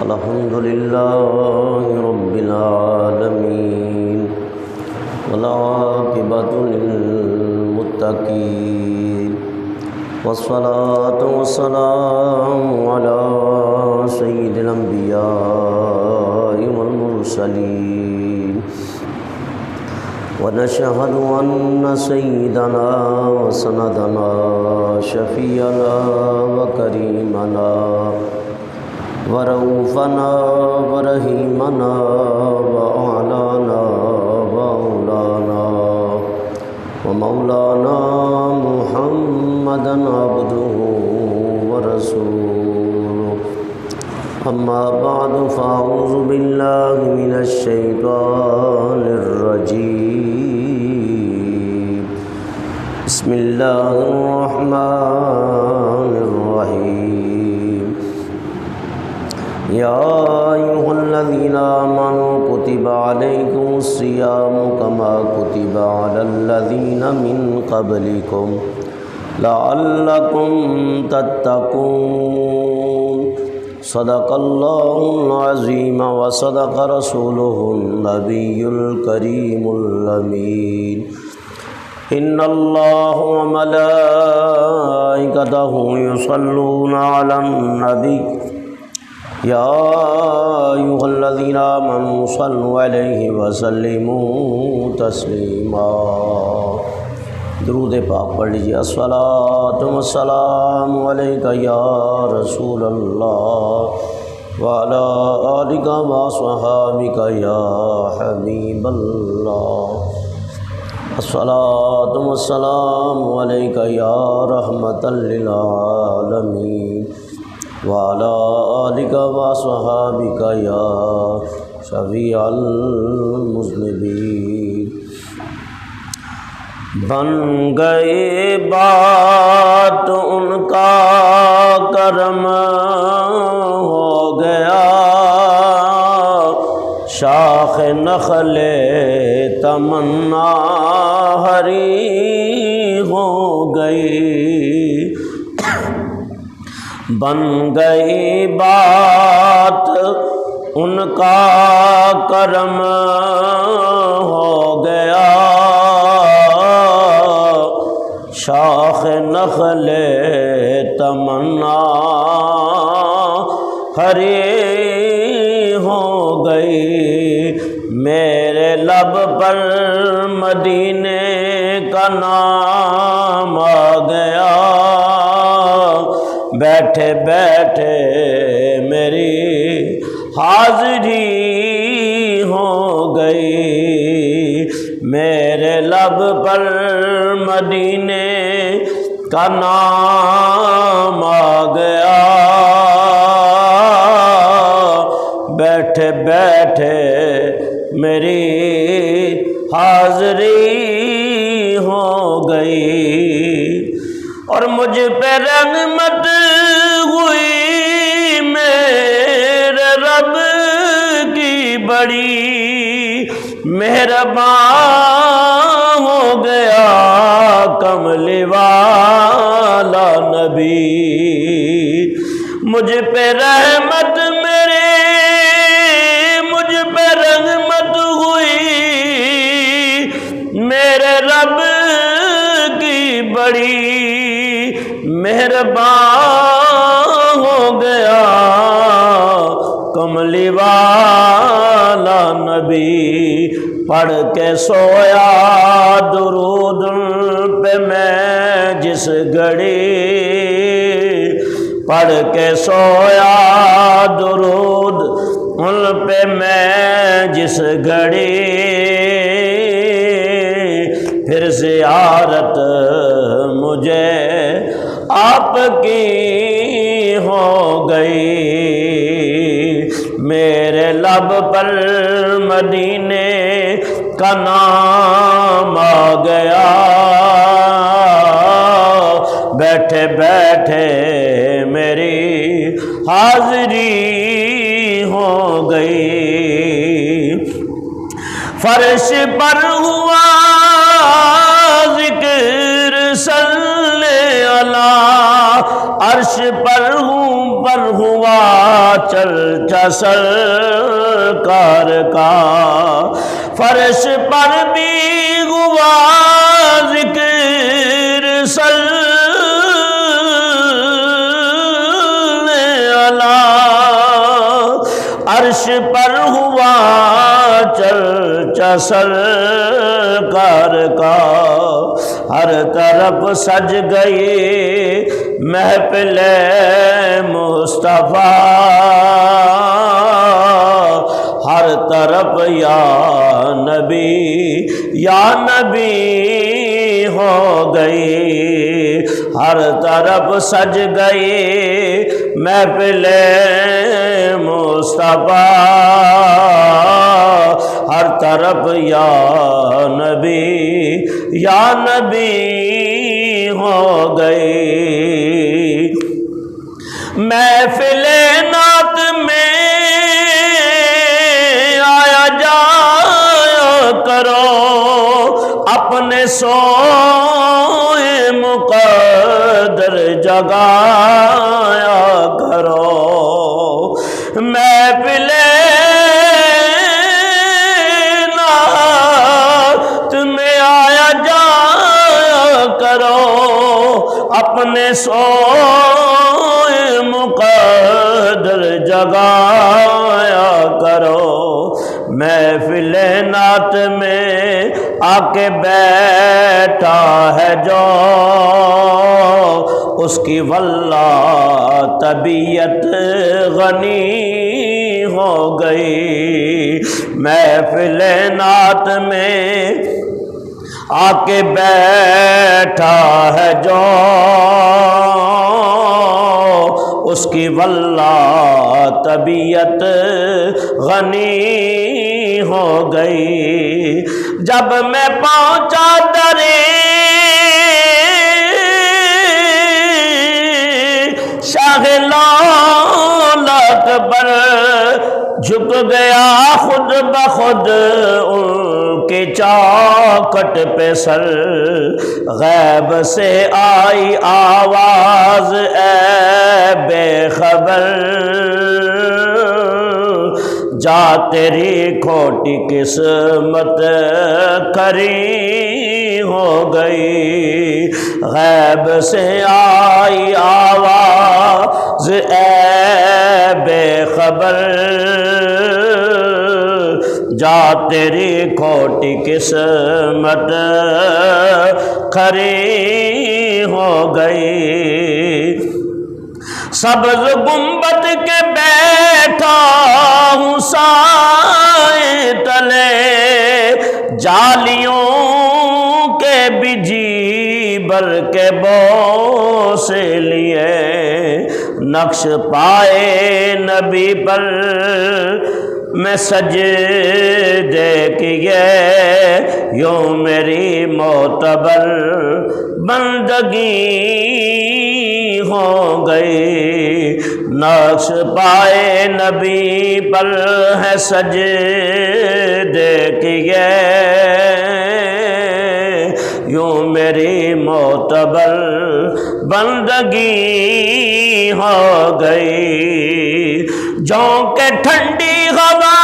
الحمد لله رب العالمين والعاقبة للمتقين والصلاة والسلام على سيد الأنبياء والمرسلين ونشهد أن سيدنا وسندنا شفيعنا وكريمنا ورؤوفنا ورحيمنا وأعلانا وأولانا ومولانا محمدا عبده ورسوله أما بعد فأعوذ بالله من الشيطان الرجيم بسم الله الرحمن الرحيم يا أيها الذين آمنوا كتب عليكم الصيام كما كتب على الذين من قبلكم لعلكم تتقون صدق الله العظيم وصدق رسوله النبي الكريم الأمين إن الله وملائكته يصلون على النبي يا أيها الذين آمنوا صلوا عليه وسلموا تسلیما۔ درود پاک پڑھ لیجیے۔ الصلاۃ والسلام علیک یا رسول اللہ وعلی آلک وصحابک یا حبیب اللہ۔ الصلاۃ والسلام علیک یا رحمۃ للعالمین وعلی آلک وصحابک یا شفیع المذنبین۔ بن گئے بات ان کا کرم ہو گیا، شاخ نخل تمنا ہری ہو گئی۔ بن گئی بات ان کا کرم ہو گیا، شاخ نخل تمنا ہری ہو گئی۔ میرے لب پر مدینے کا نام آ گیا، بیٹھے بیٹھے میری حاضری ہو گئی۔ میرے لب پر مدینے کا نام آ گیا، بیٹھے بیٹھے میری حاضری ہو گئی۔ اور مجھ پہ رحمت ہوئی میرے رب کی بڑی، مہربان ہو گیا کملی والا نبی۔ مجھ پہ رحمت مجھ پہ رحمت ہوئی میرے رب کی بڑی، مہربان ہو گیا کملی والا نبی۔ پڑھ کے سویا درود پہ میں جس گھڑی، پڑھ کے سویا درود ان پہ میں جس گھڑی، پھر زیارت مجھے آپ کی ہو گئی۔ میرے لب پر مدینے کا نام آ گیا، بیٹھے بیٹھے میری حاضری ہو گئی۔ فرش پر ہوا ذکر صلی اللہ، عرش پر ہوا چرچا سرکار کا، فرش پر بھی ہوا ذکر صلی اللہ، عرش پر ہوا چرچا سرکار کا، ہر طرف سج گئی محفل مصطفیٰ، ہر طرف یا نبی ہو گئی، ہر طرف سج گئی محفل مصطفیٰ، ہر طرف یا نبی ہو گئی۔ محفل نعت میں آیا جایا کرو، اپنے سوئے مقدر جگایا کرو، محفل نعت میں آیا جایا کرو، اپنے سوئے مقدر جگایا کرو، محفل نعت میں آ کے بیٹھا ہے جو، اس کی واللہ طبیعت غنی ہو گئی، محفل نعت میں آ کے بیٹھا ہے جو، اس کی واللہ طبیعت غنی ہو گئی۔ جب میں پہنچا درے شاہ لالت پر، جھک گیا خود بخود ان کے چوکھٹ پہ سر، غیب سے آئی آواز اے بے خبر، جا تیری کھوٹی قسمت کری ہو گئی، غیب سے آئی آواز اے بے خبر، جا تیری کھوٹی قسمت کھری ہو گئی۔ سبز گنبد کے بیٹھا ہوں سائے تلے، جالیوں کے بجی بر کے بوسے لیے، نقش پائے نبی پر میں سجدے کیے، یوں میری معتبر بندگی ہو گئی، نقش پائے نبی پر ہے سجدے کیے، یوں میری معتبر بندگی ہو گئی۔ جھونکے ٹھنڈی ہوا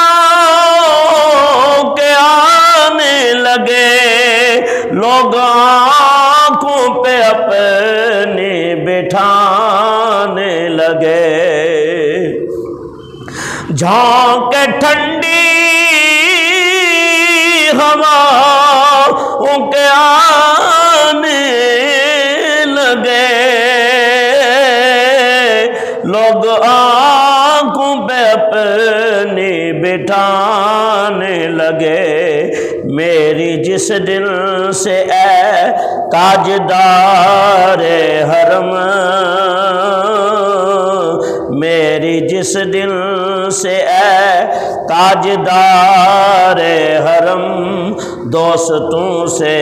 کے آنے لگے، لوگ آنکھوں پہ اپنی بٹھانے لگے، جھونکے ٹھنڈی ہوا کے آنے لگے، لوگ آنکھوں پہ اپنی بٹھانے لگے، میری جس دل سے اے تاجدار حرم، میری جس دل سے اے تاجدار حرم، دوستوں سے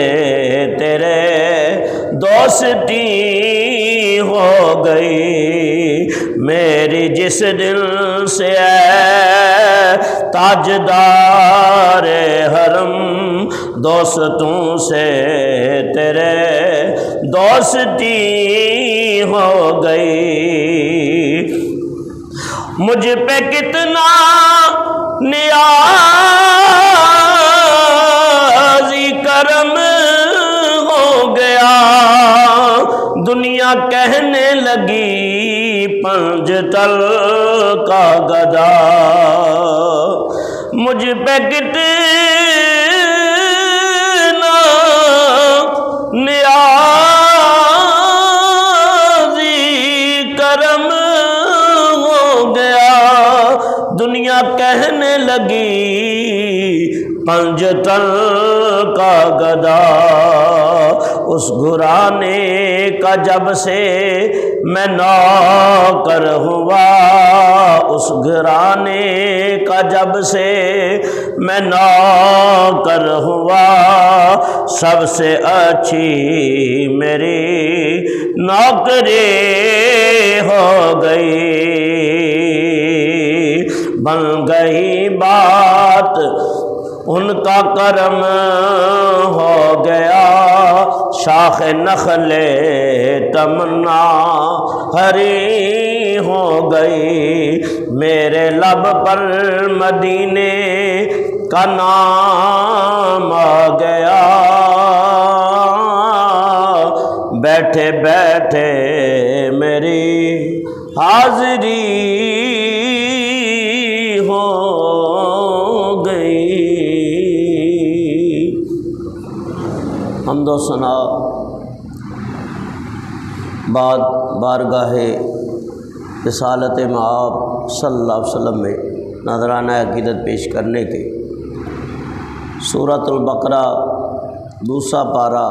تیرے دوستی ہو گئی، میری جس دل سے اے تاجدار حرم، دوستوں سے تیرے دوستی ہو گئی۔ مجھ پہ کتنا نیازی کرم ہو گیا، دنیا کہنے لگی پنج تل کا گدا، مجھ پہ کتنا نیازی کرم ہو گیا، دنیا کہنے لگی پنج تل کا گدا، اس گھرانے کا جب سے میں نوکر ہوا، اس گھرانے کا جب سے میں نوکر ہوا، سب سے اچھی میری نوکری ہو گئی، بن گئی بات ان کا کرم ہو گیا، شاخ نخل تمنا ہری ہو گئی، میرے لب پر مدینے کا نام آ گیا، بیٹھے بیٹھے میری حاضری ہو گئی۔ حمد و ثنا بعد بارگاہ رسالت مآب صلی اللہ علیہ وسلم میں نذرانہ عقیدت پیش کرنے کے سورۃ البقرہ دوسرا پارہ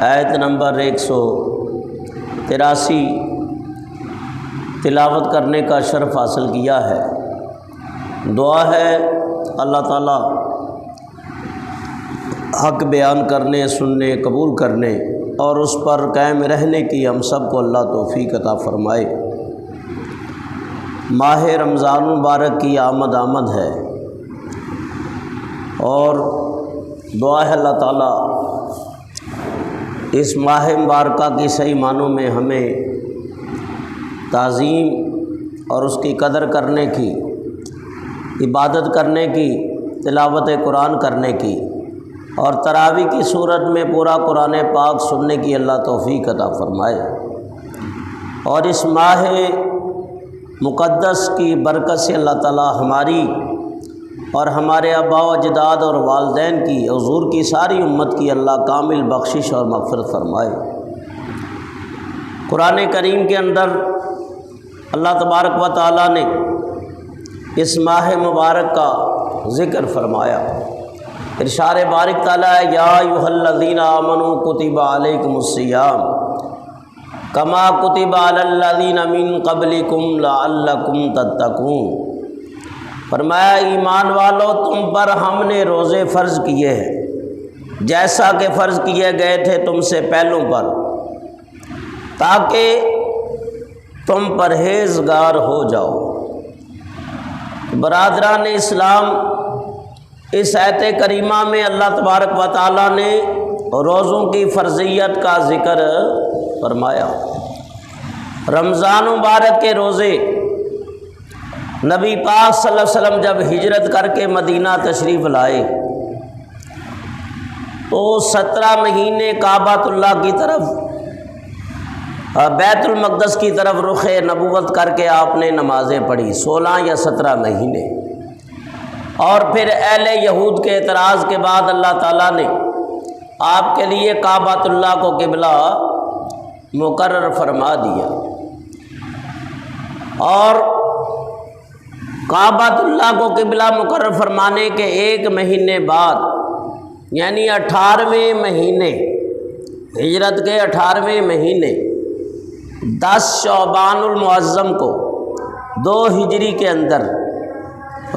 آیت نمبر 183 تلاوت کرنے کا شرف حاصل کیا ہے۔ دعا ہے اللہ تعالیٰ حق بیان کرنے، سننے، قبول کرنے اور اس پر قائم رہنے کی ہم سب کو اللہ توفیق عطا فرمائے۔ ماہ رمضان مبارک کی آمد ہے اور دعا ہے اللہ تعالیٰ اس ماہ مبارکہ کی صحیح معنوں میں ہمیں تعظیم اور اس کی قدر کرنے کی، عبادت کرنے کی، تلاوت قرآن کرنے کی اور تراویح کی صورت میں پورا قرآن پاک سننے کی اللہ توفیق عطا فرمائے، اور اس ماہ مقدس کی برکت سے اللہ تعالیٰ ہماری اور ہمارے آباء و اجداد اور والدین کی، حضور کی ساری امت کی اللہ کامل بخشش اور مغفرت فرمائے۔ قرآن کریم کے اندر اللہ تبارک و تعالیٰ نے اس ماہ مبارک کا ذکر فرمایا۔ ارشاد بارک تعالیٰ ہے یا ایھا الذین آمنوا کتب علیکم الصیام کما کتب علی الذین من قبلکم لعلکم تتقون، فرمایا ایمان والو تم پر ہم نے روزے فرض کیے ہیں جیسا کہ فرض کیے گئے تھے تم سے پہلوں پر، تاکہ تم پرہیزگار ہو جاؤ۔ برادران اسلام، اس آیت کریمہ میں اللہ تبارک و تعالیٰ نے روزوں کی فرضیت کا ذکر فرمایا۔ رمضان مبارک کے روزے نبی پاک صلی اللہ علیہ وسلم جب ہجرت کر کے مدینہ تشریف لائے تو 17 مہینے کعبۃ اللہ کی طرف، بیت المقدس کی طرف رخ نبوت کر کے آپ نے نمازیں پڑھی 16 یا 17 مہینے، اور پھر اہل یہود کے اعتراض کے بعد اللہ تعالیٰ نے آپ کے لیے کعبۃ اللہ کو قبلہ مقرر فرما دیا، اور کعبۃ اللہ کو قبلہ مقرر فرمانے کے 1 مہینے بعد یعنی 18ویں مہینے، ہجرت کے 18ویں مہینے 10 شعبان المعظم کو 2 ہجری کے اندر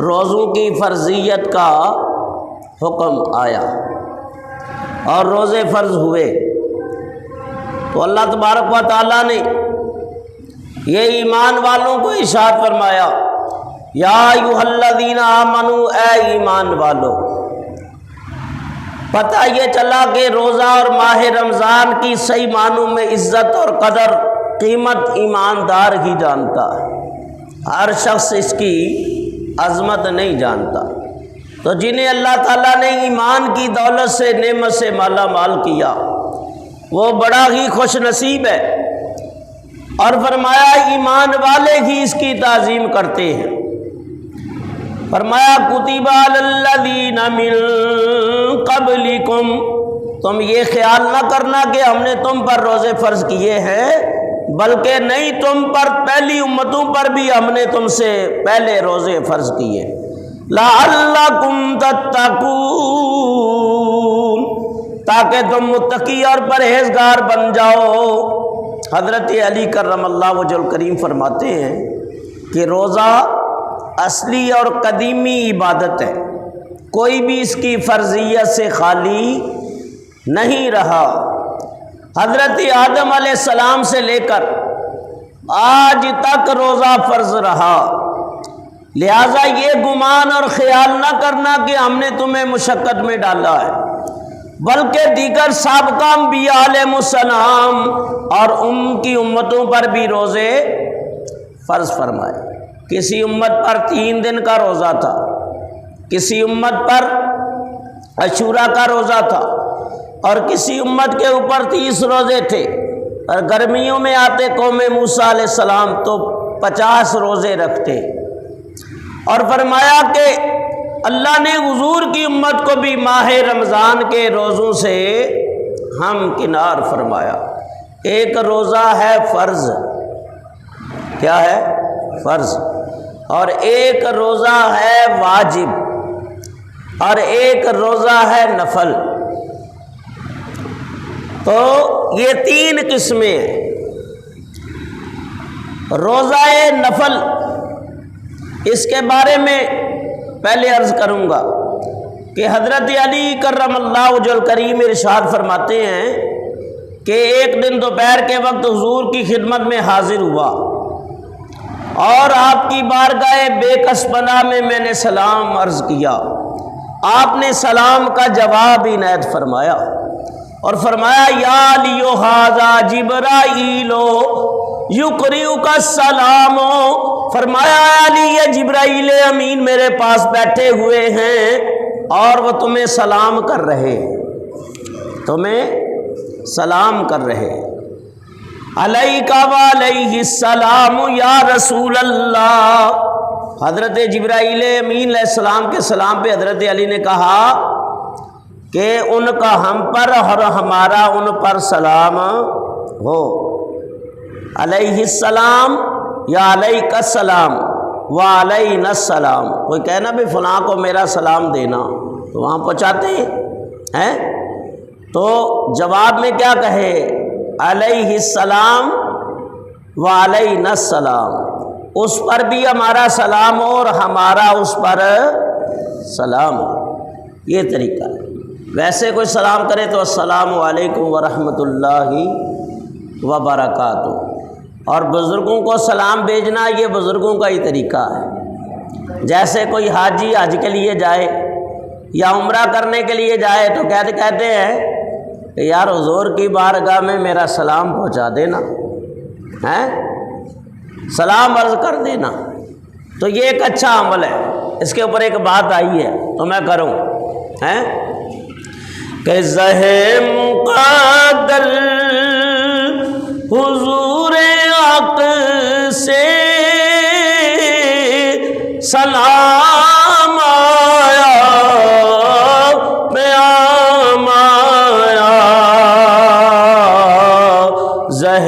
روزوں کی فرضیت کا حکم آیا اور روزے فرض ہوئے، تو اللہ تبارک و تعالیٰ نے یہ ایمان والوں کو ارشاد فرمایا یا ایھا الذین آمنوا، اے ایمان والو، پتہ یہ چلا کہ روزہ اور ماہ رمضان کی صحیح معنوں میں عزت اور قدر قیمت ایماندار ہی جانتا ہے۔ ہر شخص اس کی عظمت نہیں جانتا۔ تو جنہیں اللہ تعالیٰ نے ایمان کی دولت سے نعمت سے مالا مال کیا وہ بڑا ہی خوش نصیب ہے، اور فرمایا ایمان والے ہی اس کی تعظیم کرتے ہیں۔ فرمایا کتب علی الذین من قبلکم، تم یہ خیال نہ کرنا کہ ہم نے تم پر روزے فرض کیے ہیں، بلکہ نہیں، تم پر پہلی امتوں پر بھی ہم نے تم سے پہلے روزے فرض کیے، لعلکم تتقون، تاکہ تم متقی اور پرہیزگار بن جاؤ۔ حضرت علی کرم اللہ وجہ الکریم فرماتے ہیں کہ روزہ اصلی اور قدیمی عبادت ہے، کوئی بھی اس کی فرضیت سے خالی نہیں رہا۔ حضرت آدم علیہ السلام سے لے کر آج تک روزہ فرض رہا، لہٰذا یہ گمان اور خیال نہ کرنا کہ ہم نے تمہیں مشقت میں ڈالا ہے، بلکہ دیگر سابقہ انبیاء علیہ السلام اور ان کی امتوں پر بھی روزے فرض فرمائے۔ کسی امت پر 3 دن کا روزہ تھا، کسی امت پر عاشورہ کا روزہ تھا، اور کسی امت کے اوپر 30 روزے تھے، اور گرمیوں میں آتے قوم موسیٰ علیہ السلام تو 50 روزے رکھتے، اور فرمایا کہ اللہ نے حضور کی امت کو بھی ماہ رمضان کے روزوں سے ہمکنار فرمایا۔ ایک روزہ ہے فرض، کیا ہے؟ فرض، اور ایک روزہ ہے واجب، اور ایک روزہ ہے نفل۔ تو یہ 3 قسمیں ہیں۔ روزہ نفل، اس کے بارے میں پہلے عرض کروں گا کہ حضرت علی کرم اللہ وجہ الکریم ارشاد فرماتے ہیں کہ ایک دن دوپہر کے وقت حضور کی خدمت میں حاضر ہوا، اور آپ کی بارگاہ بے کس پناہ میں نے سلام عرض کیا۔ آپ نے سلام کا جواب عنایت فرمایا اور فرمایا یا علی ھذا جبرائیل یقرئک السلام، فرمایا علی یہ جبرائیل امین میرے پاس بیٹھے ہوئے ہیں اور وہ تمہیں سلام کر رہے، تمہیں سلام کر رہے۔ علیک وعلیہ السلام یا رسول اللہ، حضرت جبرائیل امین علیہ السلام کے سلام پہ حضرت علی نے کہا کہ ان کا ہم پر اور ہمارا ان پر سلام ہو۔ علیہ السلام یا علیک السلام وعلینا السلام، کوئی کہنا بھی فلاں کو میرا سلام دینا تو وہاں پہنچاتے ہیں، تو جواب میں کیا کہے؟ علیہ السلام وعلینا السلام، اس پر بھی ہمارا سلام ہو اور ہمارا اس پر سلام ہو، یہ طریقہ ہے۔ ویسے کوئی سلام کرے تو السلام علیکم ورحمۃ اللہ وبرکاتہ، اور بزرگوں کو سلام بھیجنا یہ بزرگوں کا ہی طریقہ ہے۔ جیسے کوئی حاجی حج کے لیے جائے یا عمرہ کرنے کے لیے جائے تو کہتے ہیں کہ یار حضور کی بارگاہ میں میرا سلام پہنچا دینا، سلام عرض کر دینا، تو یہ ایک اچھا عمل ہے۔ اس کے اوپر ایک بات آئی ہے تو میں کروں، کہ زہ مقدر حضور حق سے سلام آیا، پیام آیا، زہ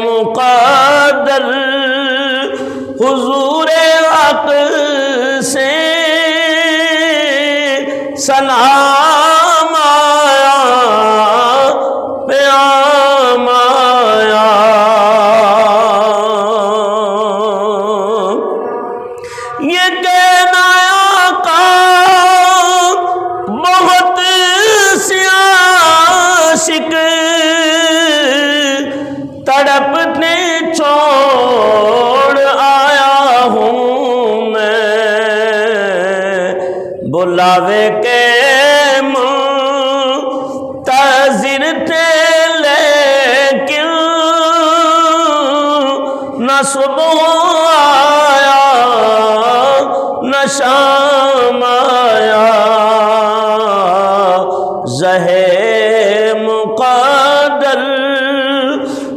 مقدر حضور حق سے سلام آیا، پیام آیا۔ یہ کہنا آقا بہت سی عاشق تڑپنے چھوڑ آیا ہوں میں، بلاوے کے منتظر تھے لیکن نہ صبح شام آیا زہے مقدر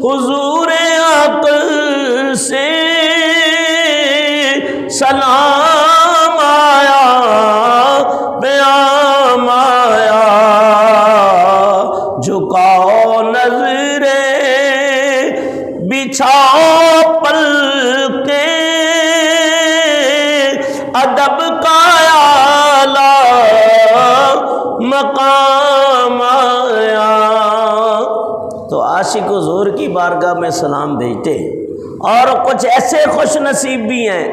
حضور عقل سے سلام آیا پیام آیا جھکاؤ نظریں بچھاؤ پلکیں ادب کا اعلیٰ مقام آیا۔ تو عاشق حضور کی بارگاہ میں سلام بھیجتے ہیں، اور کچھ ایسے خوش نصیب بھی ہیں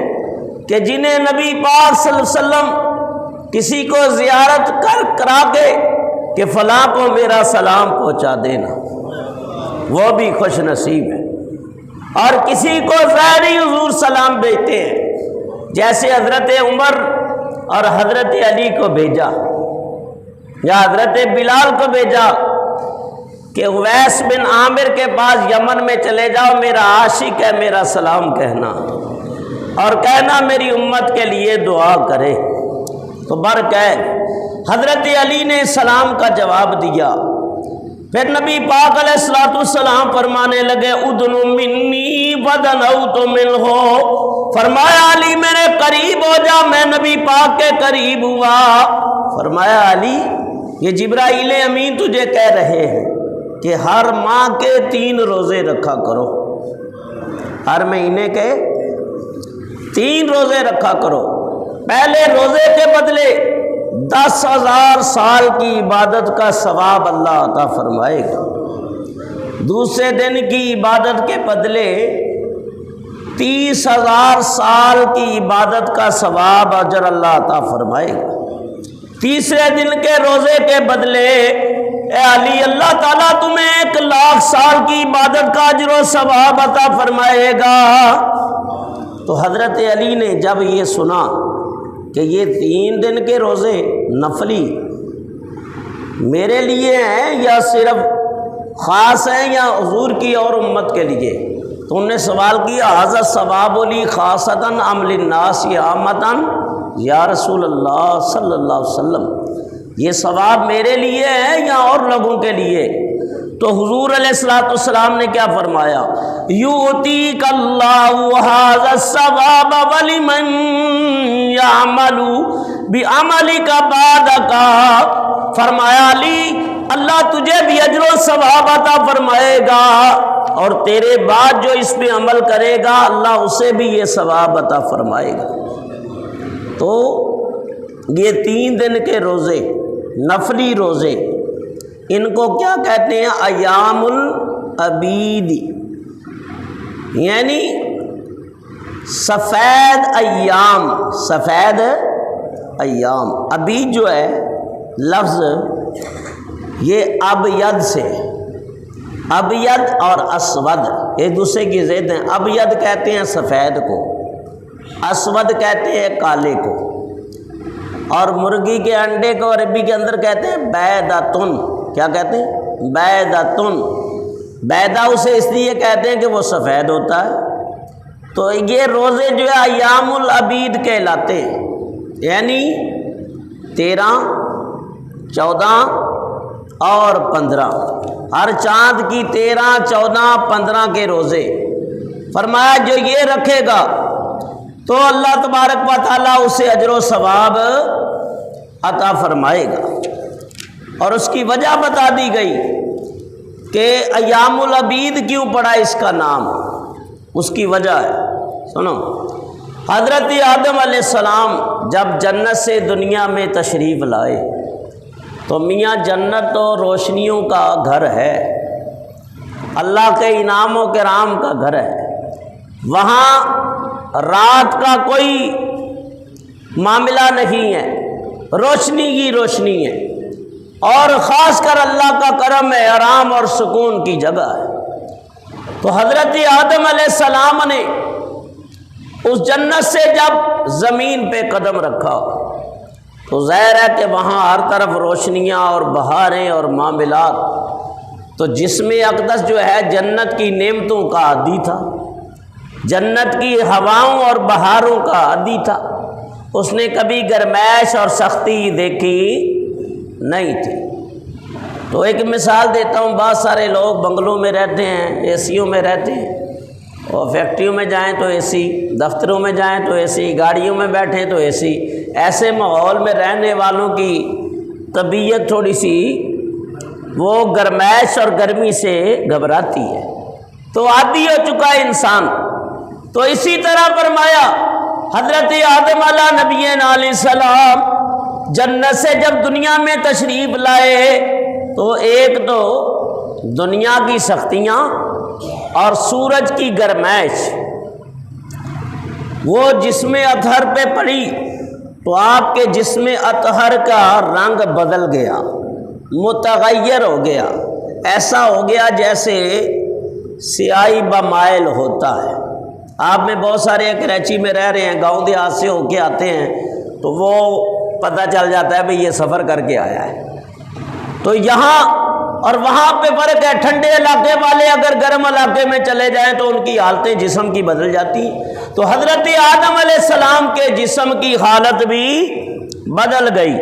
کہ جنہیں نبی پاک صلی اللہ علیہ وسلم کسی کو زیارت کرا کے کہ فلاں کو میرا سلام پہنچا دینا، وہ بھی خوش نصیب ہے۔ اور کسی کو ظاہری حضور سلام بھیجتے ہیں، جیسے حضرت عمر اور حضرت علی کو بھیجا، یا حضرت بلال کو بھیجا کہ اویس بن عامر کے پاس یمن میں چلے جاؤ، میرا عاشق ہے، میرا سلام کہنا، اور کہنا میری امت کے لیے دعا کرے۔ تو برکہ حضرت علی نے سلام کا جواب دیا۔ پھر نبی پاک علیہ الصلوۃ والسلام فرمانے لگے ادنو منی ودنوت منہ، فرمایا علی میرے قریب ہو جا، میں نبی پاک کے قریب ہوا۔ فرمایا علی یہ جبرائیل امین تجھے کہہ رہے ہیں کہ ہر ماہ کے 3 روزے رکھا کرو، ہر مہینے کے 3 روزے رکھا کرو۔ پہلے روزے کے بدلے 10,000 سال کی عبادت کا ثواب اللہ عطا فرمائے گا، دوسرے دن کی عبادت کے بدلے 30,000 سال کی عبادت کا ثواب اجر اللہ عطا فرمائے گا، تیسرے دن کے روزے کے بدلے اے علی اللہ تعالیٰ تمہیں 1,00,000 سال کی عبادت کا اجر و ثواب عطا فرمائے گا۔ تو حضرت علی نے جب یہ سنا کہ یہ 3 دن کے روزے نفلی میرے لیے ہیں یا صرف خاص ہیں یا حضور کی اور امت کے لیے، تو انہوں نے سوال کیا ھذا الثواب لی خاصۃ ام للناس عامۃ یا رسول اللہ صلی اللہ علیہ وسلم، یہ ثواب میرے لیے ہے یا اور لوگوں کے لیے؟ تو حضور علیہ الصلوۃ والسلام نے کیا فرمایا؟ یؤتیک اللہ ھذا الثواب ولمن یعمل بعملک بعدک، فرمایا علی اللہ تجھے بھی اجر و ثواب عطا فرمائے گا، اور تیرے بعد جو اس پہ عمل کرے گا اللہ اسے بھی یہ ثواب عطا فرمائے گا۔ تو یہ 3 دن کے روزے نفلی روزے ان کو کیا کہتے ہیں؟ ایام العبید، یعنی سفید ایام، سفید ایام۔ عبید جو ہے لفظ یہ ابید سے، ابید اور اسود ایک دوسرے کی ضد ہیں، ابید کہتے ہیں سفید کو، اسود کہتے ہیں کالے کو، اور مرغی کے انڈے کو عربی کے اندر کہتے ہیں بیدتن، کیا کہتے ہیں؟ بیدتن۔ بیدا اسے اس لیے کہتے ہیں کہ وہ سفید ہوتا ہے۔ تو یہ روزے جو ہے ایام العبید کہلاتے ہیں، یعنی 13، 14 اور 15، ہر چاند کی 13، 14، 15 کے روزے۔ فرمایا جو یہ رکھے گا تو اللہ تبارک و تعالیٰ اسے اجر و ثواب عطا فرمائے گا۔ اور اس کی وجہ بتا دی گئی کہ ایام العبید کیوں پڑا اس کا نام، اس کی وجہ ہے، سنو۔ حضرت آدم علیہ السلام جب جنت سے دنیا میں تشریف لائے تو میاں جنت تو روشنیوں کا گھر ہے، اللہ کے انعام و کرام کا گھر ہے، وہاں رات کا کوئی معاملہ نہیں ہے، روشنی کی روشنی ہے، اور خاص کر اللہ کا کرم ہے، آرام اور سکون کی جگہ ہے۔ تو حضرت آدم علیہ السلام نے اس جنت سے جب زمین پہ قدم رکھا تو ظاہر ہے کہ وہاں ہر طرف روشنیاں اور بہاریں اور معاملات، تو جسم اقدس جو ہے جنت کی نعمتوں کا عادی تھا، جنت کی ہواؤں اور بہاروں کا عادی تھا، اس نے کبھی گرمائش اور سختی دیکھی نہیں تھی۔ تو ایک مثال دیتا ہوں، بہت سارے لوگ بنگلوں میں رہتے ہیں، اے سیوں میں رہتے ہیں، اور فیکٹریوں میں جائیں تو اے سی، دفتروں میں جائیں تو اے سی، گاڑیوں میں بیٹھیں تو اے سی۔ ایسے ماحول میں رہنے والوں کی طبیعت تھوڑی سی وہ گرمائش اور گرمی سے گھبراتی ہے، تو عادی ہو چکا ہے انسان۔ تو اسی طرح فرمایا حضرت آدم علیہ نبی علیہ السلام جنت سے جب دنیا میں تشریف لائے تو ایک تو دنیا کی سختیاں اور سورج کی گرمائش وہ جسم اطہر پہ پڑی تو آپ کے جسم اطہر کا رنگ بدل گیا، متغیر ہو گیا، ایسا ہو گیا جیسے سیاہی بمائل ہوتا ہے۔ آپ میں بہت سارے کراچی میں رہ رہے ہیں، گاؤں دیہات سے ہو کے آتے ہیں تو وہ پتہ چل جاتا ہے بھئی یہ سفر کر کے آیا ہے۔ تو یہاں اور وہاں پہ فرق ہے، ٹھنڈے علاقے والے اگر گرم علاقے میں چلے جائیں تو ان کی حالتیں جسم کی بدل جاتی ہیں۔ تو حضرت آدم علیہ السلام کے جسم کی حالت بھی بدل گئی،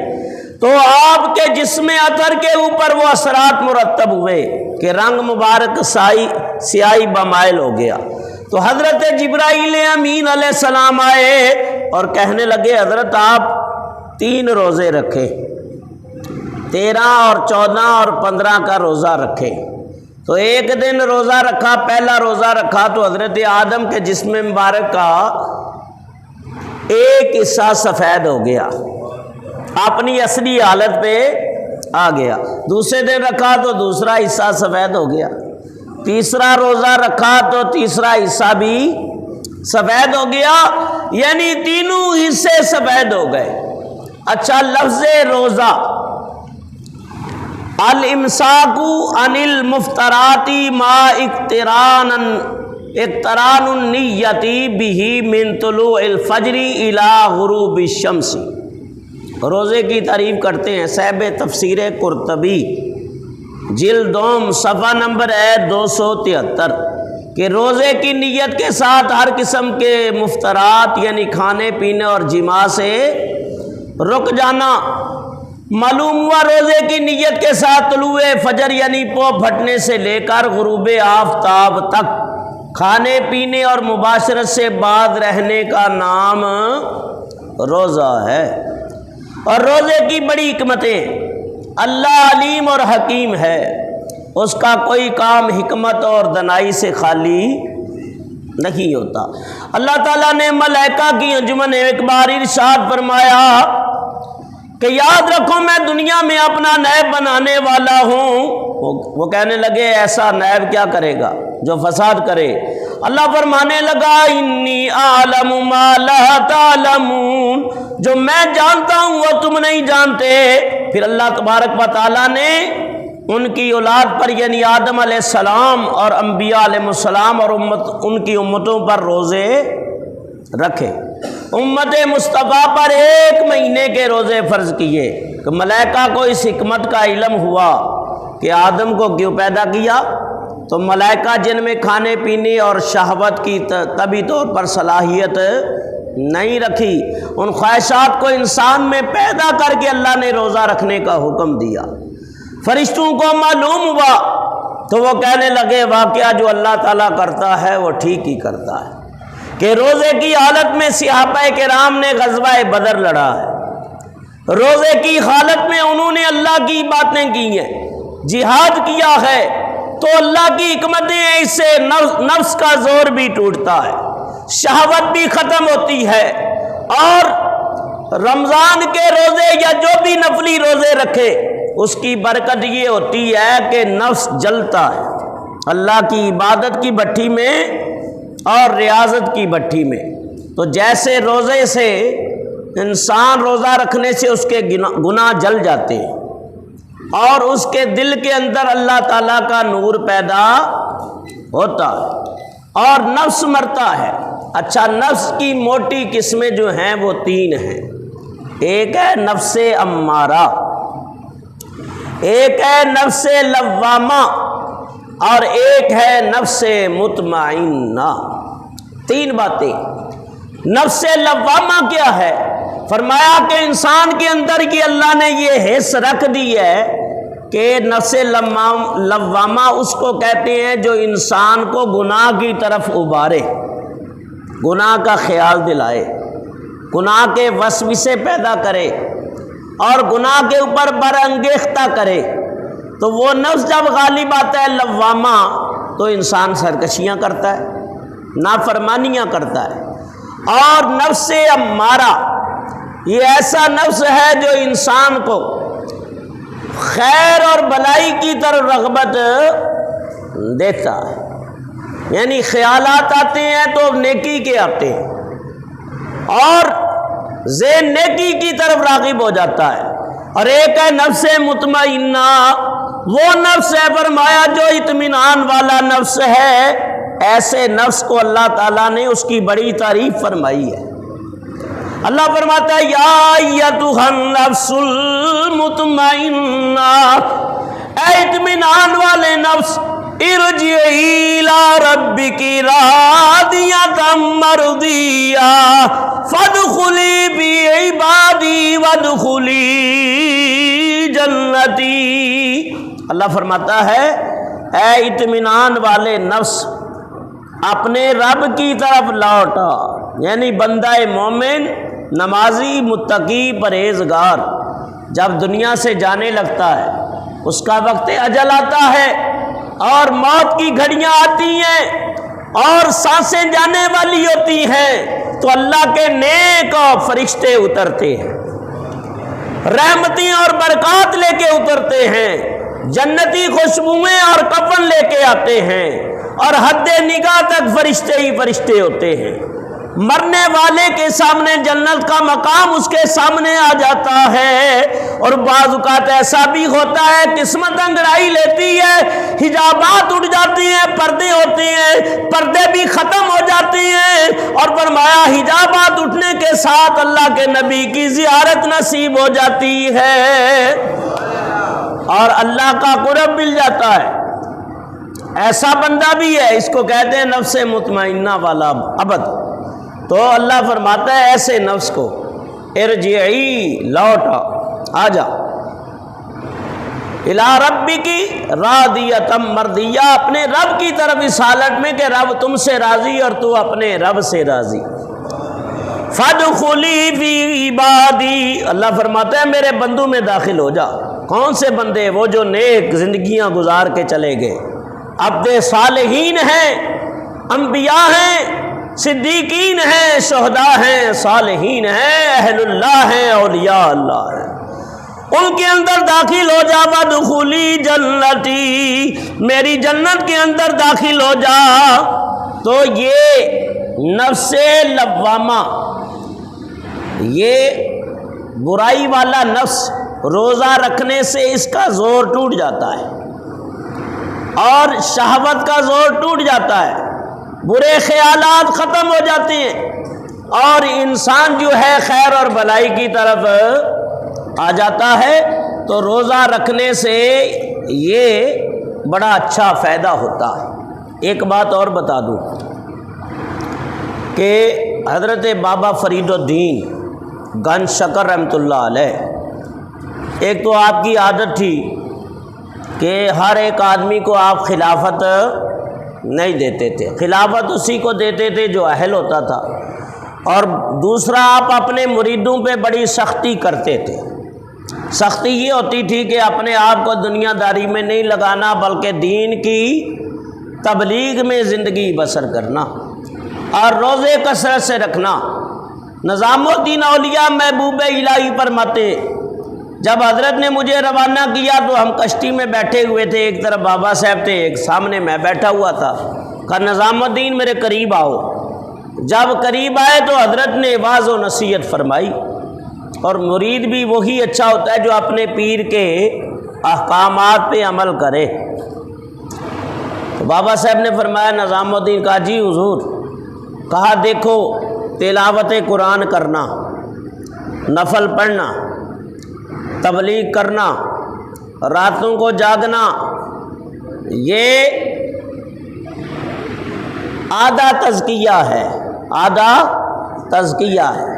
تو آپ کے جسم اطہر کے اوپر وہ اثرات مرتب ہوئے کہ رنگ مبارک سیاہی بمائل ہو گیا۔ تو حضرت جبرائیل امین علیہ السلام آئے اور کہنے لگے حضرت آپ 3 روزے رکھے، 13 اور 14 اور 15 کا روزہ رکھے۔ تو ایک دن روزہ رکھا، پہلا روزہ رکھا تو حضرت آدم کے جسم مبارک کا ایک حصہ سفید ہو گیا، اپنی اصلی حالت پہ آ گیا۔ دوسرے دن رکھا تو دوسرا حصہ سفید ہو گیا، تیسرا روزہ رکھا تو تیسرا حصہ بھی سفید ہو گیا، یعنی تینوں حصے سفید ہو گئے۔ اچھا، لفظ روزہ الامساک عن المفطرات ما اقتران النیت به من طلوع الفجر الى غروب الشمس۔ روزے کی تعریف کرتے ہیں صاحب تفسیر قرطبی جلد دوم صفحہ نمبر ہے 273 کہ روزے کی نیت کے ساتھ ہر قسم کے مفطرات یعنی کھانے پینے اور جماع سے رک جانا۔ معلوم ہوا روزے کی نیت کے ساتھ طلوع فجر یعنی پو پھٹنے سے لے کر غروب آفتاب تک کھانے پینے اور مباشرت سے بعد رہنے کا نام روزہ ہے۔ اور روزے کی بڑی حکمتیں، اللہ علیم اور حکیم ہے، اس کا کوئی کام حکمت اور دانائی سے خالی نہیں ہوتا۔ اللہ تعالیٰ نے ملائکہ کی انجمن ایک بار ارشاد فرمایا کہ یاد رکھو میں دنیا میں اپنا نائب بنانے والا ہوں۔ وہ کہنے لگے ایسا نائب کیا کرے گا جو فساد کرے؟ اللہ فرمانے لگا انی اعلم ما لا تعلمون، جو میں جانتا ہوں وہ تم نہیں جانتے۔ پھر اللہ تبارک و تعالیٰ نے ان کی اولاد پر یعنی آدم علیہ السلام اور انبیاء علیہ السلام اور ان کی امتوں پر روزے رکھے۔ امت مصطفیٰ پر 1 مہینے کے روزے فرض کیے کہ ملائکہ کو اس حکمت کا علم ہوا کہ آدم کو کیوں پیدا کیا، تو ملائکہ جن میں کھانے پینے اور شہوت کی طبی طور پر صلاحیت نہیں رکھی، ان خواہشات کو انسان میں پیدا کر کے اللہ نے روزہ رکھنے کا حکم دیا۔ فرشتوں کو معلوم ہوا تو وہ کہنے لگے واقعہ جو اللہ تعالیٰ کرتا ہے وہ ٹھیک ہی کرتا ہے، کہ روزے کی حالت میں صحابہ کرام نے غزوہ بدر لڑا ہے، روزے کی حالت میں انہوں نے اللہ کی باتیں کی ہیں، جہاد کیا ہے، تو اللہ کی حکمتیں ہیں، اس سے نفس کا زور بھی ٹوٹتا ہے، شہوت بھی ختم ہوتی ہے، اور رمضان کے روزے یا جو بھی نفلی روزے رکھے اس کی برکت یہ ہوتی ہے کہ نفس جلتا ہے اللہ کی عبادت کی بھٹی میں اور ریاضت کی بھٹی میں۔ تو جیسے روزے سے انسان روزہ رکھنے سے اس کے گناہ جل جاتے ہیں اور اس کے دل کے اندر اللہ تعالیٰ کا نور پیدا ہوتا ہے اور نفس مرتا ہے۔ اچھا، نفس کی موٹی قسمیں جو ہیں وہ 3 ہیں، ایک ہے نفس امارہ، ایک ہے نفس لوامہ اور ایک ہے نفس مطمئنہ۔ 3 باتیں۔ نفس لوامہ کیا ہے؟ فرمایا کہ انسان کے اندر کی اللہ نے یہ حص رکھ دی ہے کہ نفس لوامہ اس کو کہتے ہیں جو انسان کو گناہ کی طرف ابارے، گناہ کا خیال دلائے، گناہ کے وسوسے پیدا کرے اور گناہ کے اوپر برانگیختہ کرے۔ تو وہ نفس جب غالب آتا ہے لوامہ تو انسان سرکشیاں کرتا ہے، نافرمانیاں کرتا ہے۔ اور نفس امارہ یہ ایسا نفس ہے جو انسان کو خیر اور بلائی کی طرف رغبت دیتا ہے، یعنی خیالات آتے ہیں تو نیکی کے آتے ہیں اور ذہن نیکی کی طرف راغب ہو جاتا ہے۔ اور ایک ہے نفس مطمئنہ، وہ نفس ہے فرمایا جو اطمینان والا نفس ہے۔ ایسے نفس کو اللہ تعالیٰ نے اس کی بڑی تعریف فرمائی ہے۔ اللہ فرماتا ہے یا ایتھا النفس المطمئنہ، اے اطمینان والے نفس، ارجعی الی ربک راضیۃ مرضیہ فادخلی فی عبادی وادخلی جنتی۔ اللہ فرماتا ہے اے اطمینان والے نفس، اپنے رب کی طرف لوٹا، یعنی بندہ مومن، نمازی، متقی، پرہیزگار جب دنیا سے جانے لگتا ہے، اس کا وقت اجل آتا ہے اور موت کی گھڑیاں آتی ہیں اور سانسیں جانے والی ہوتی ہیں، تو اللہ کے نیک فرشتے اترتے ہیں، رحمتیں اور برکات لے کے اترتے ہیں، جنتی خوشبوئیں اور کفن لے کے آتے ہیں، اور حد نگاہ تک فرشتے ہی فرشتے ہوتے ہیں۔ مرنے والے کے سامنے جنت کا مقام اس کے سامنے آ جاتا ہے، اور بعض اوقات ایسا بھی ہوتا ہے قسمت انگڑائی لیتی ہے، حجابات اٹھ جاتی ہیں، پردے ہوتے ہیں، پردے بھی ختم ہو جاتے ہیں، اور فرمایا حجابات اٹھنے کے ساتھ اللہ کے نبی کی زیارت نصیب ہو جاتی ہے اور اللہ کا قرب مل جاتا ہے۔ ایسا بندہ بھی ہے، اس کو کہتے ہیں نفس مطمئنہ والا عبد۔ تو اللہ فرماتا ہے ایسے نفس کو ارجعی، لوٹا، آ جا، الی ربک راضیۃ مرضیہ، اپنے رب کی طرف اس حالت میں کہ رب تم سے راضی اور تو اپنے رب سے راضی۔ فادخلی فی عبادی، اللہ فرماتا ہے میرے بندوں میں داخل ہو جا۔ کون سے بندے؟ وہ جو نیک زندگیاں گزار کے چلے گئے، عبد صالحین ہیں، انبیاء ہیں، صدیقین ہیں، شہداء ہیں، صالحین ہیں، اہل اللہ ہیں، اولیاء اللہ ہیں، ان کے اندر داخل ہو جا۔ وادخلی جنتی، میری جنت کے اندر داخل ہو جا۔ تو یہ نفس لوامہ، یہ برائی والا نفس روزہ رکھنے سے اس کا زور ٹوٹ جاتا ہے اور شہوت کا زور ٹوٹ جاتا ہے، برے خیالات ختم ہو جاتے ہیں اور انسان جو ہے خیر اور بلائی کی طرف آ جاتا ہے۔ تو روزہ رکھنے سے یہ بڑا اچھا فائدہ ہوتا ہے۔ ایک بات اور بتا دوں کہ حضرت بابا فرید الدین گنج شکر رحمۃ اللہ علیہ، ایک تو آپ کی عادت تھی کہ ہر ایک آدمی کو آپ خلافت نہیں دیتے تھے، خلافت اسی کو دیتے تھے جو اہل ہوتا تھا، اور دوسرا آپ اپنے مریدوں پہ بڑی سختی کرتے تھے۔ سختی یہ ہوتی تھی کہ اپنے آپ کو دنیا داری میں نہیں لگانا بلکہ دین کی تبلیغ میں زندگی بسر کرنا اور روزے کثرت سے رکھنا۔ نظام الدین اولیاء محبوب الہی فرماتے، جب حضرت نے مجھے روانہ کیا تو ہم کشتی میں بیٹھے ہوئے تھے، ایک طرف بابا صاحب تھے، ایک سامنے میں بیٹھا ہوا تھا۔ کہا نظام الدین میرے قریب آؤ۔ جب قریب آئے تو حضرت نے واعظ و نصیحت فرمائی، اور مرید بھی وہی اچھا ہوتا ہے جو اپنے پیر کے احکامات پہ عمل کرے۔ تو بابا صاحب نے فرمایا نظام الدین، کہا جی حضور، کہا دیکھو تلاوت قرآن کرنا، نفل پڑھنا، تبلیغ کرنا، راتوں کو جاگنا، یہ آدھا تزکیہ ہے، آدھا تزکیہ ہے۔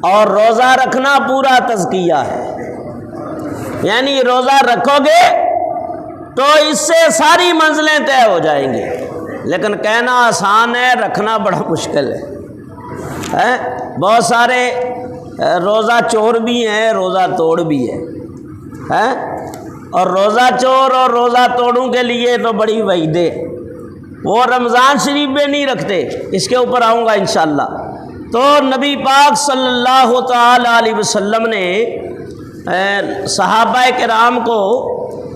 اور روزہ رکھنا پورا تزکیہ ہے، یعنی روزہ رکھو گے تو اس سے ساری منزلیں طے ہو جائیں گی، لیکن کہنا آسان ہے، رکھنا بڑا مشکل ہے۔ بہت سارے روزہ چور بھی ہیں، روزہ توڑ بھی ہے، اور روزہ چور اور روزہ توڑوں کے لیے تو بڑی وعیدیں، وہ رمضان شریف میں نہیں رکھتے، اس کے اوپر آؤں گا انشاءاللہ۔ تو نبی پاک صلی اللہ تعالی علیہ وسلم نے صحابہ کرام کو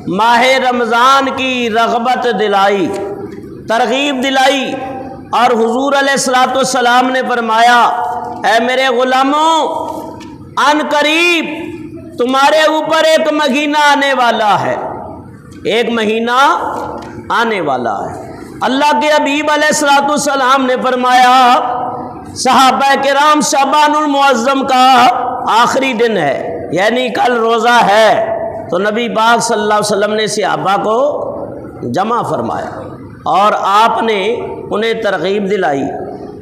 ماہ رمضان کی رغبت دلائی، ترغیب دلائی، اور حضور علیہ الصلوۃ والسلام نے فرمایا اے میرے غلاموں، ان قریب تمہارے اوپر ایک مہینہ آنے والا ہے، ایک مہینہ آنے والا ہے۔ اللہ کے حبیب علیہ الصلوۃ والسلام نے فرمایا صحابہ کرام شعبان المعظم کا آخری دن ہے، یعنی کل روزہ ہے، تو نبی پاک صلی اللہ علیہ وسلم نے صحابہ کو جمع فرمایا اور آپ نے انہیں ترغیب دلائی،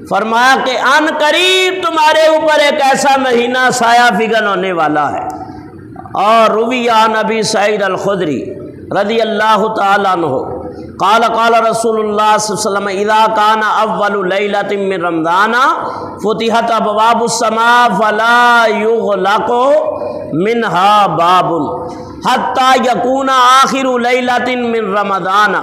فرمایا کہ ان قریب تمہارے اوپر ایک ایسا مہینہ سایہ فگن ہونے والا ہے۔ اور روی عن ابی سعید الخدری رضی اللہ تعالیٰ عنہ قال قال رسول اللہ صلی اللہ علیہ وسلم اذا کان اول لیلۃ من رمضان فتحت ابواب السماء فلا یغلق منها باب حتی یکون آخر لیلۃ من رمضان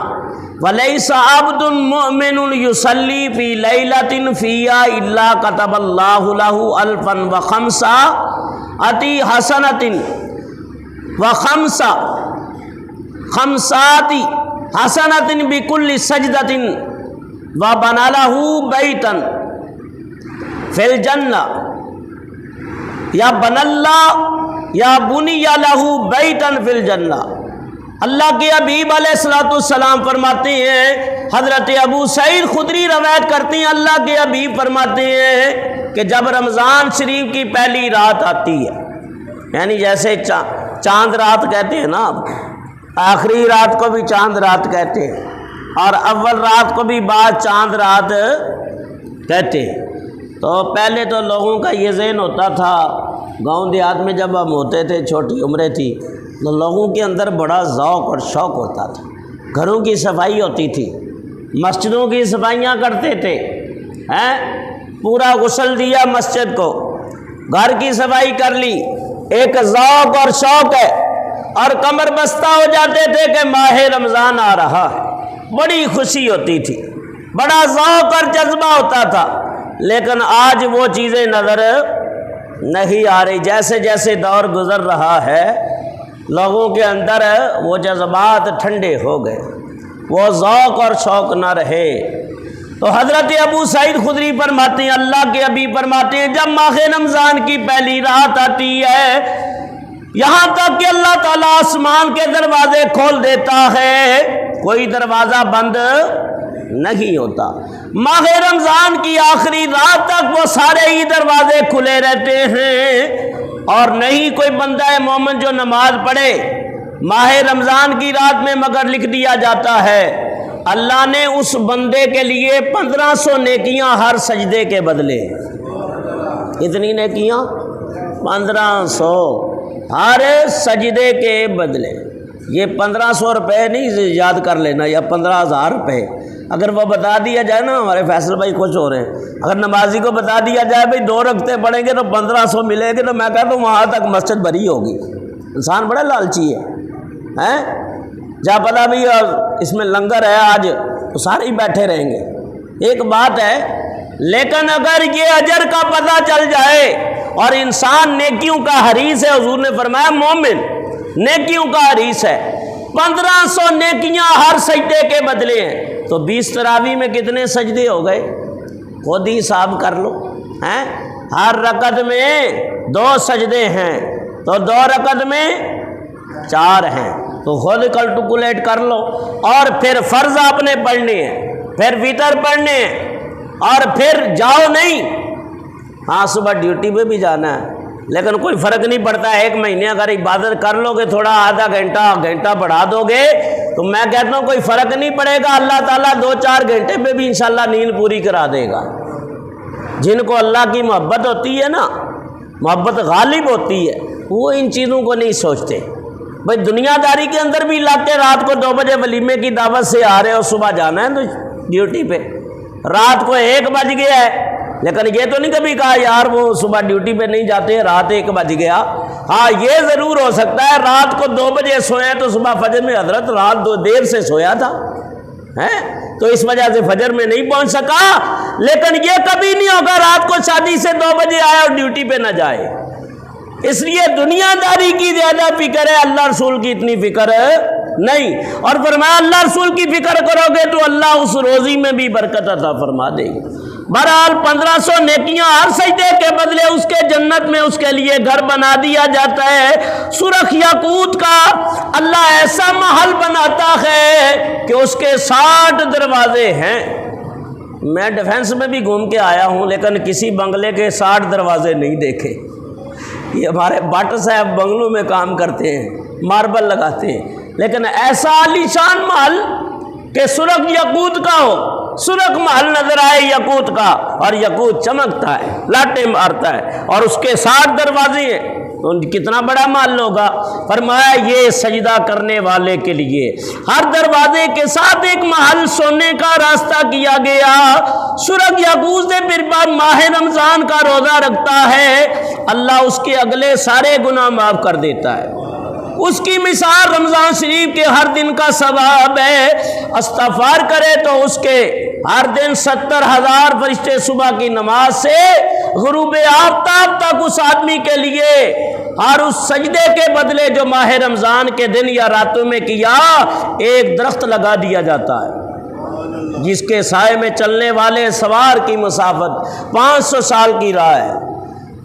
ولیس عبد مؤمن یصلی فی لیلۃ فیہا الا کتب اللہ لہ الفا وخمسۃ حسنۃ خمسات حسنۃ بکل سجدۃ وبنى لہ بیتا فی الجنہ یا بنى اللہ یا بنی لہ بیتا فی الجنہ۔ اللہ کے حبیب علیہ الصلوۃ والسلام فرماتے ہیں، حضرت ابو سعید خدری روایت کرتے ہیں، اللہ کے حبیب فرماتے ہیں کہ جب رمضان شریف کی پہلی رات آتی ہے، یعنی جیسے چاند رات کہتے ہیں نا، آخری رات کو بھی چاند رات کہتے ہیں اور اول رات کو بھی بعد چاند رات کہتے ہیں۔ تو پہلے تو لوگوں کا یہ ذہن ہوتا تھا، گاؤں دیہات میں جب ہم ہوتے تھے، چھوٹی عمریں تھی، تو لوگوں کے اندر بڑا ذوق اور شوق ہوتا تھا، گھروں کی صفائی ہوتی تھی، مسجدوں کی صفائیاں کرتے تھے، پورا غسل دیا مسجد کو، گھر کی صفائی کر لی، ایک ذوق اور شوق ہے، اور کمر بستہ ہو جاتے تھے کہ ماہ رمضان آ رہا ہے، بڑی خوشی ہوتی تھی، بڑا ذوق اور جذبہ ہوتا تھا۔ لیکن آج وہ چیزیں نظر نہیں آ رہی، جیسے جیسے دور گزر رہا ہے لوگوں کے اندر وہ جذبات ٹھنڈے ہو گئے، وہ ذوق اور شوق نہ رہے۔ تو حضرت ابو سعید خدری فرماتے ہیں، اللہ کے حبیب فرماتے ہیں، جب ماہ رمضان کی پہلی رات آتی ہے، یہاں تک کہ اللہ تعالیٰ آسمان کے دروازے کھول دیتا ہے، کوئی دروازہ بند نہیں ہوتا۔ ماہ رمضان کی آخری رات تک وہ سارے ہی دروازے کھلے رہتے ہیں، اور نہیں کوئی بندہ مومن جو نماز پڑھے ماہ رمضان کی رات میں مگر لکھ دیا جاتا ہے اللہ نے اس بندے کے لیے 1500 نیکیاں ہر سجدے کے بدلے۔ کتنی نیکیاں؟ 1500 ہر سجدے کے بدلے۔ یہ 1500 روپے نہیں یاد کر لینا، یا 15,000 روپے۔ اگر وہ بتا دیا جائے نا، ہمارے فیصل بھائی خوش ہو رہے ہیں، اگر نمازی کو بتا دیا جائے بھائی 2 رکعتیں پڑھیں گے تو 1500 ملے گے، تو میں کہتا ہوں وہاں تک مسجد بھری ہوگی۔ انسان بڑا لالچی ہے، جا پتا بھی اس میں لنگر ہے آج تو سارے ہی بیٹھے رہیں گے، ایک بات ہے۔ لیکن اگر یہ اجر کا پتہ چل جائے اور انسان نیکیوں کا حریص ہے، حضور نے فرمایا مومن نیکیوں کا حریص ہے، 1500 نیکیاں ہر سجدے کے بدلے ہیں، تو 20 تراویح میں کتنے سجدے ہو گئے؟ خود ہی حساب کر لو، ہر رکعت میں 2 سجدے ہیں، تو 2 رکعت میں 4 ہیں، تو خود کیلکولیٹ کر لو۔ اور پھر فرض آپ نے پڑھنے ہیں، پھر وتر پڑھنے ہیں، اور پھر جاؤ نہیں، ہاں صبح ڈیوٹی پہ بھی جانا ہے، لیکن کوئی فرق نہیں پڑتا۔ 1 مہینے اگر عبادت کر لو گے، تھوڑا آدھا گھنٹہ بڑھا دو گے، تو میں کہتا ہوں کوئی فرق نہیں پڑے گا، اللہ تعالیٰ 2-4 گھنٹے پہ بھی انشاءاللہ نیند پوری کرا دے گا۔ جن کو اللہ کی محبت ہوتی ہے نا، محبت غالب ہوتی ہے، وہ ان چیزوں کو نہیں سوچتے۔ بھائی دنیا داری کے اندر بھی لاتے رات کو 2 بجے ولیمے کی دعوت سے آ رہے ہو، صبح جانا ہے تو ڈیوٹی پہ، رات کو 1 بج گیا ہے، لیکن یہ تو نہیں کبھی کہا یار وہ صبح ڈیوٹی پہ نہیں جاتے، رات 1 بج گیا۔ ہاں یہ ضرور ہو سکتا ہے رات کو 2 بجے سوئے تو صبح فجر میں حضرت رات دیر سے سویا تھا تو اس وجہ سے فجر میں نہیں پہنچ سکا، لیکن یہ کبھی نہیں ہوگا رات کو شادی سے 2 بجے آئے اور ڈیوٹی پہ نہ جائے۔ اس لیے دنیا داری کی زیادہ فکر ہے، اللہ رسول کی اتنی فکر نہیں، اور فرمایا اللہ رسول کی فکر کرو گے تو اللہ اس روزی میں بھی برکت عطا فرما دے گی۔ بہرحال 1500 نیکیاں ہر سجدے کے بدلے اس کے جنت میں اس کے لیے گھر بنا دیا جاتا ہے۔ سرخ یاقوت کا اللہ ایسا محل بناتا ہے کہ اس کے 60 دروازے ہیں۔ میں ڈیفنس میں بھی گھوم کے آیا ہوں لیکن کسی بنگلے کے 60 دروازے نہیں دیکھے۔ یہ ہمارے بٹ صاحب بنگلوں میں کام کرتے ہیں، ماربل لگاتے ہیں، لیکن ایسا عالیشان محل کہ سرخ یاقوت کا ہو، سرخ محل نظر آئے یاقوت کا، اور یاقوت چمکتا ہے، لاٹیں مارتا ہے، اور اس کے 60 دروازے ہیں، تو کتنا بڑا محل ہوگا۔ فرمایا یہ سجدہ کرنے والے کے لیے ہر دروازے کے ساتھ ایک محل سونے کا راستہ کیا گیا۔ سرخ یاقوت سے پھر بعد ماہ رمضان کا روزہ رکھتا ہے، اللہ اس کے اگلے سارے گناہ معاف کر دیتا ہے۔ اس کی مثال رمضان شریف کے ہر دن کا ثواب ہے، استغفار کرے تو اس کے ہر دن 70,000 فرشتے صبح کی نماز سے غروب آفتاب تک اس آدمی کے لیے، اور اس سجدے کے بدلے جو ماہ رمضان کے دن یا راتوں میں کیا، ایک درخت لگا دیا جاتا ہے جس کے سائے میں چلنے والے سوار کی مسافت 500 سال کی راہ ہے۔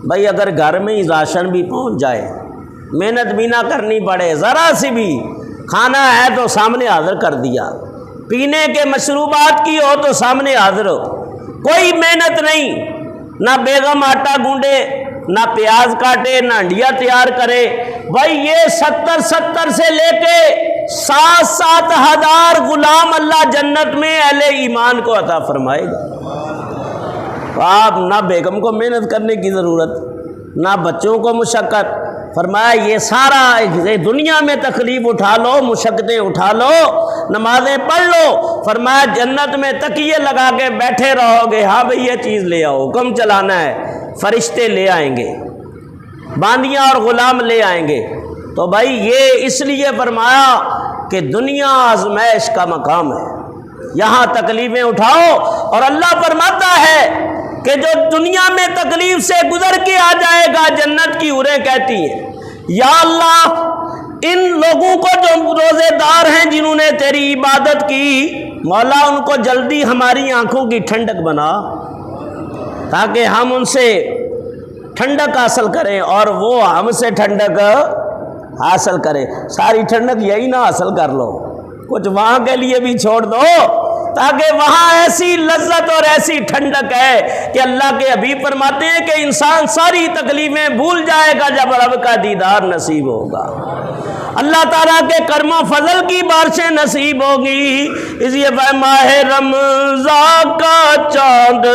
بھائی اگر گھر میں ہی راشن بھی پہنچ جائے، محنت بھی نہ کرنی پڑے، ذرا سی بھی کھانا ہے تو سامنے حاضر کر دیا، پینے کے مشروبات کی ہو تو سامنے حاضر ہو، کوئی محنت نہیں، نہ بیگم آٹا گونڈے، نہ پیاز کاٹے، نہ ہنڈیا تیار کرے۔ بھائی یہ 70 سے لے کے 7 ہزار غلام اللہ جنت میں اہل ایمان کو عطا فرمائے گا۔ آپ نہ بیگم کو محنت کرنے کی ضرورت، نہ بچوں کو مشقت۔ فرمایا یہ سارا دنیا میں تکلیف اٹھا لو، مشقتیں اٹھا لو، نمازیں پڑھ لو، فرمایا جنت میں تکیے لگا کے بیٹھے رہو گے، ہاں بھئی یہ چیز لے آؤ، حکم چلانا ہے، فرشتے لے آئیں گے، باندیاں اور غلام لے آئیں گے۔ تو بھائی یہ اس لیے فرمایا کہ دنیا آزمائش کا مقام ہے، یہاں تکلیفیں اٹھاؤ، اور اللہ فرماتا ہے کہ جو دنیا میں تکلیف سے گزر کے آ جائے گا، جنت کی حوریں کہتی ہیں یا اللہ ان لوگوں کو جو روزے دار ہیں جنہوں نے تیری عبادت کی، مولا ان کو جلدی ہماری آنکھوں کی ٹھنڈک بنا تاکہ ہم ان سے ٹھنڈک حاصل کریں اور وہ ہم سے ٹھنڈک حاصل کریں۔ ساری ٹھنڈک یہی نہ حاصل کر لو، کچھ وہاں کے لیے بھی چھوڑ دو، تاکہ وہاں ایسی لذت اور ایسی ٹھنڈک ہے کہ اللہ کے حبیب فرماتے ہیں کہ انسان ساری تکلیفیں بھول جائے گا جب رب کا دیدار نصیب ہوگا، اللہ تعالیٰ کے کرم و فضل کی بارشیں نصیب ہوگی۔ اس لیے ماہ رمضان کا چاند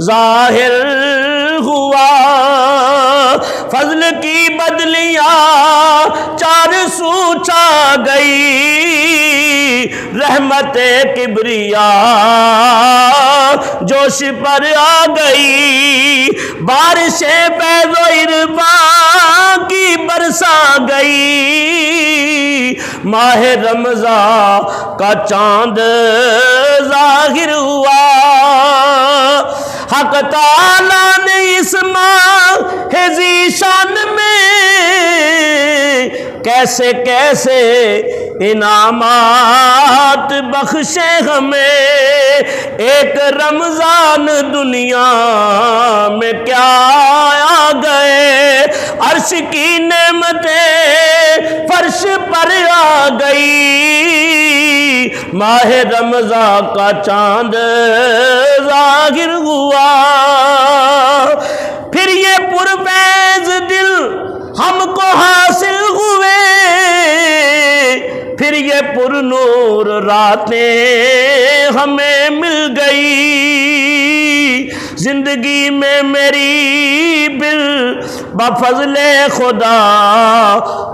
ظاہر ہوا، فضل کی بدلیاں 4 سو چھا گئی، رحمت کبریا جوش پر آ گئی، بارشیں فیض و عرفان کی برسا گئی، ماہ رمضان کا چاند ظاہر ہوا۔ حق تعالیٰ نے اس ماہ ذیشان میں کیسے کیسے انعامات بخشے ہمیں، ایک رمضان دنیا میں کیا آ گئے، عرش کی نعمتیں فرش پر آ گئی، ماہ رمضان کا چاند ظاہر ہوا۔ پھر یہ پرفیض دل ہم کو حاصل ہوئے، پھر یہ پر نور راتیں ہمیں مل گئی، زندگی میں میری پھر بفضل خدا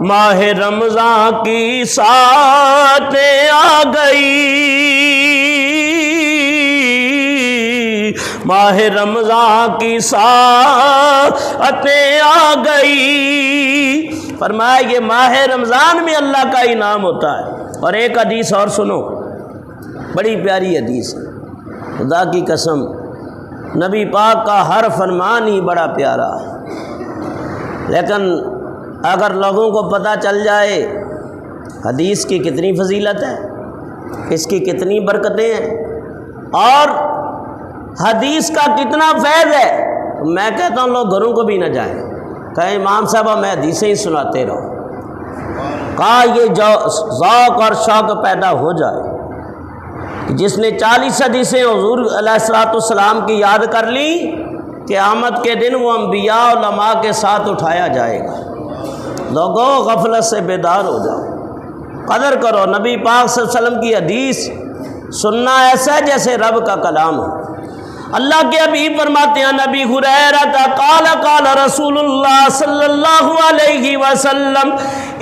ماہ رمضان کی ساتیں آ گئی، ماہ رمضان کی ساعتیں آ گئی۔ فرمایا یہ ماہ رمضان میں اللہ کا انعام ہوتا ہے۔ اور ایک حدیث اور سنو، بڑی پیاری حدیث ہے، خدا کی قسم نبی پاک کا ہر فرمان ہی بڑا پیارا ہے، لیکن اگر لوگوں کو پتہ چل جائے حدیث کی کتنی فضیلت ہے، اس کی کتنی برکتیں ہیں اور حدیث کا کتنا فیض ہے، تو میں کہتا ہوں لوگ گھروں کو بھی نہ جائیں، کہیں امام صاحب ہمیں حدیثیں ہی سناتے رہو۔ کہا یہ ذوق اور شوق پیدا ہو جائے کہ جس نے 40 حدیثیں حضور علیہ الصلوۃ والسلام کی یاد کر لی، قیامت کے دن وہ انبیاء علماء کے ساتھ اٹھایا جائے گا۔ لوگوں غفلت سے بیدار ہو جاؤ، قدر کرو۔ نبی پاک صلی اللہ علیہ وسلم کی حدیث سننا ایسا ہے جیسے رب کا کلام ہو۔ اللہ کے حبیب فرماتے ہیں، نبی ہریرہ قال قال رسول اللہ صلی اللہ علیہ وسلم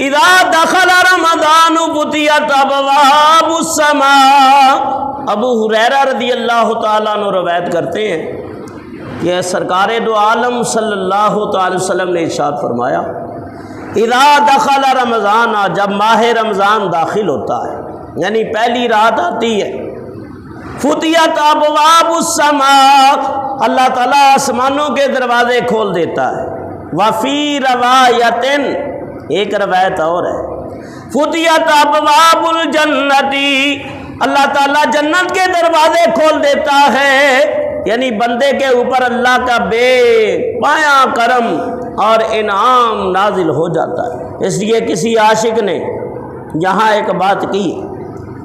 اذا دخل رمضان فتحت ابواب السماء۔ ابو ہریرہ رضی اللہ تعالیٰ عنہ روایت کرتے ہیں کہ سرکار دو عالم صلی اللہ تعالی وسلم نے ارشاد فرمایا، اذا دخل رمضان، جب ماہ رمضان داخل ہوتا ہے یعنی پہلی رات آتی ہے، فتحت ابواب السماء، اللہ تعالیٰ آسمانوں کے دروازے کھول دیتا ہے۔ وفی روایت، ایک روایت اور ہے، فتحت ابواب الجنتی، اللہ تعالیٰ جنت کے دروازے کھول دیتا ہے، یعنی بندے کے اوپر اللہ کا بے پایا کرم اور انعام نازل ہو جاتا ہے۔ اس لیے کسی عاشق نے یہاں ایک بات کی،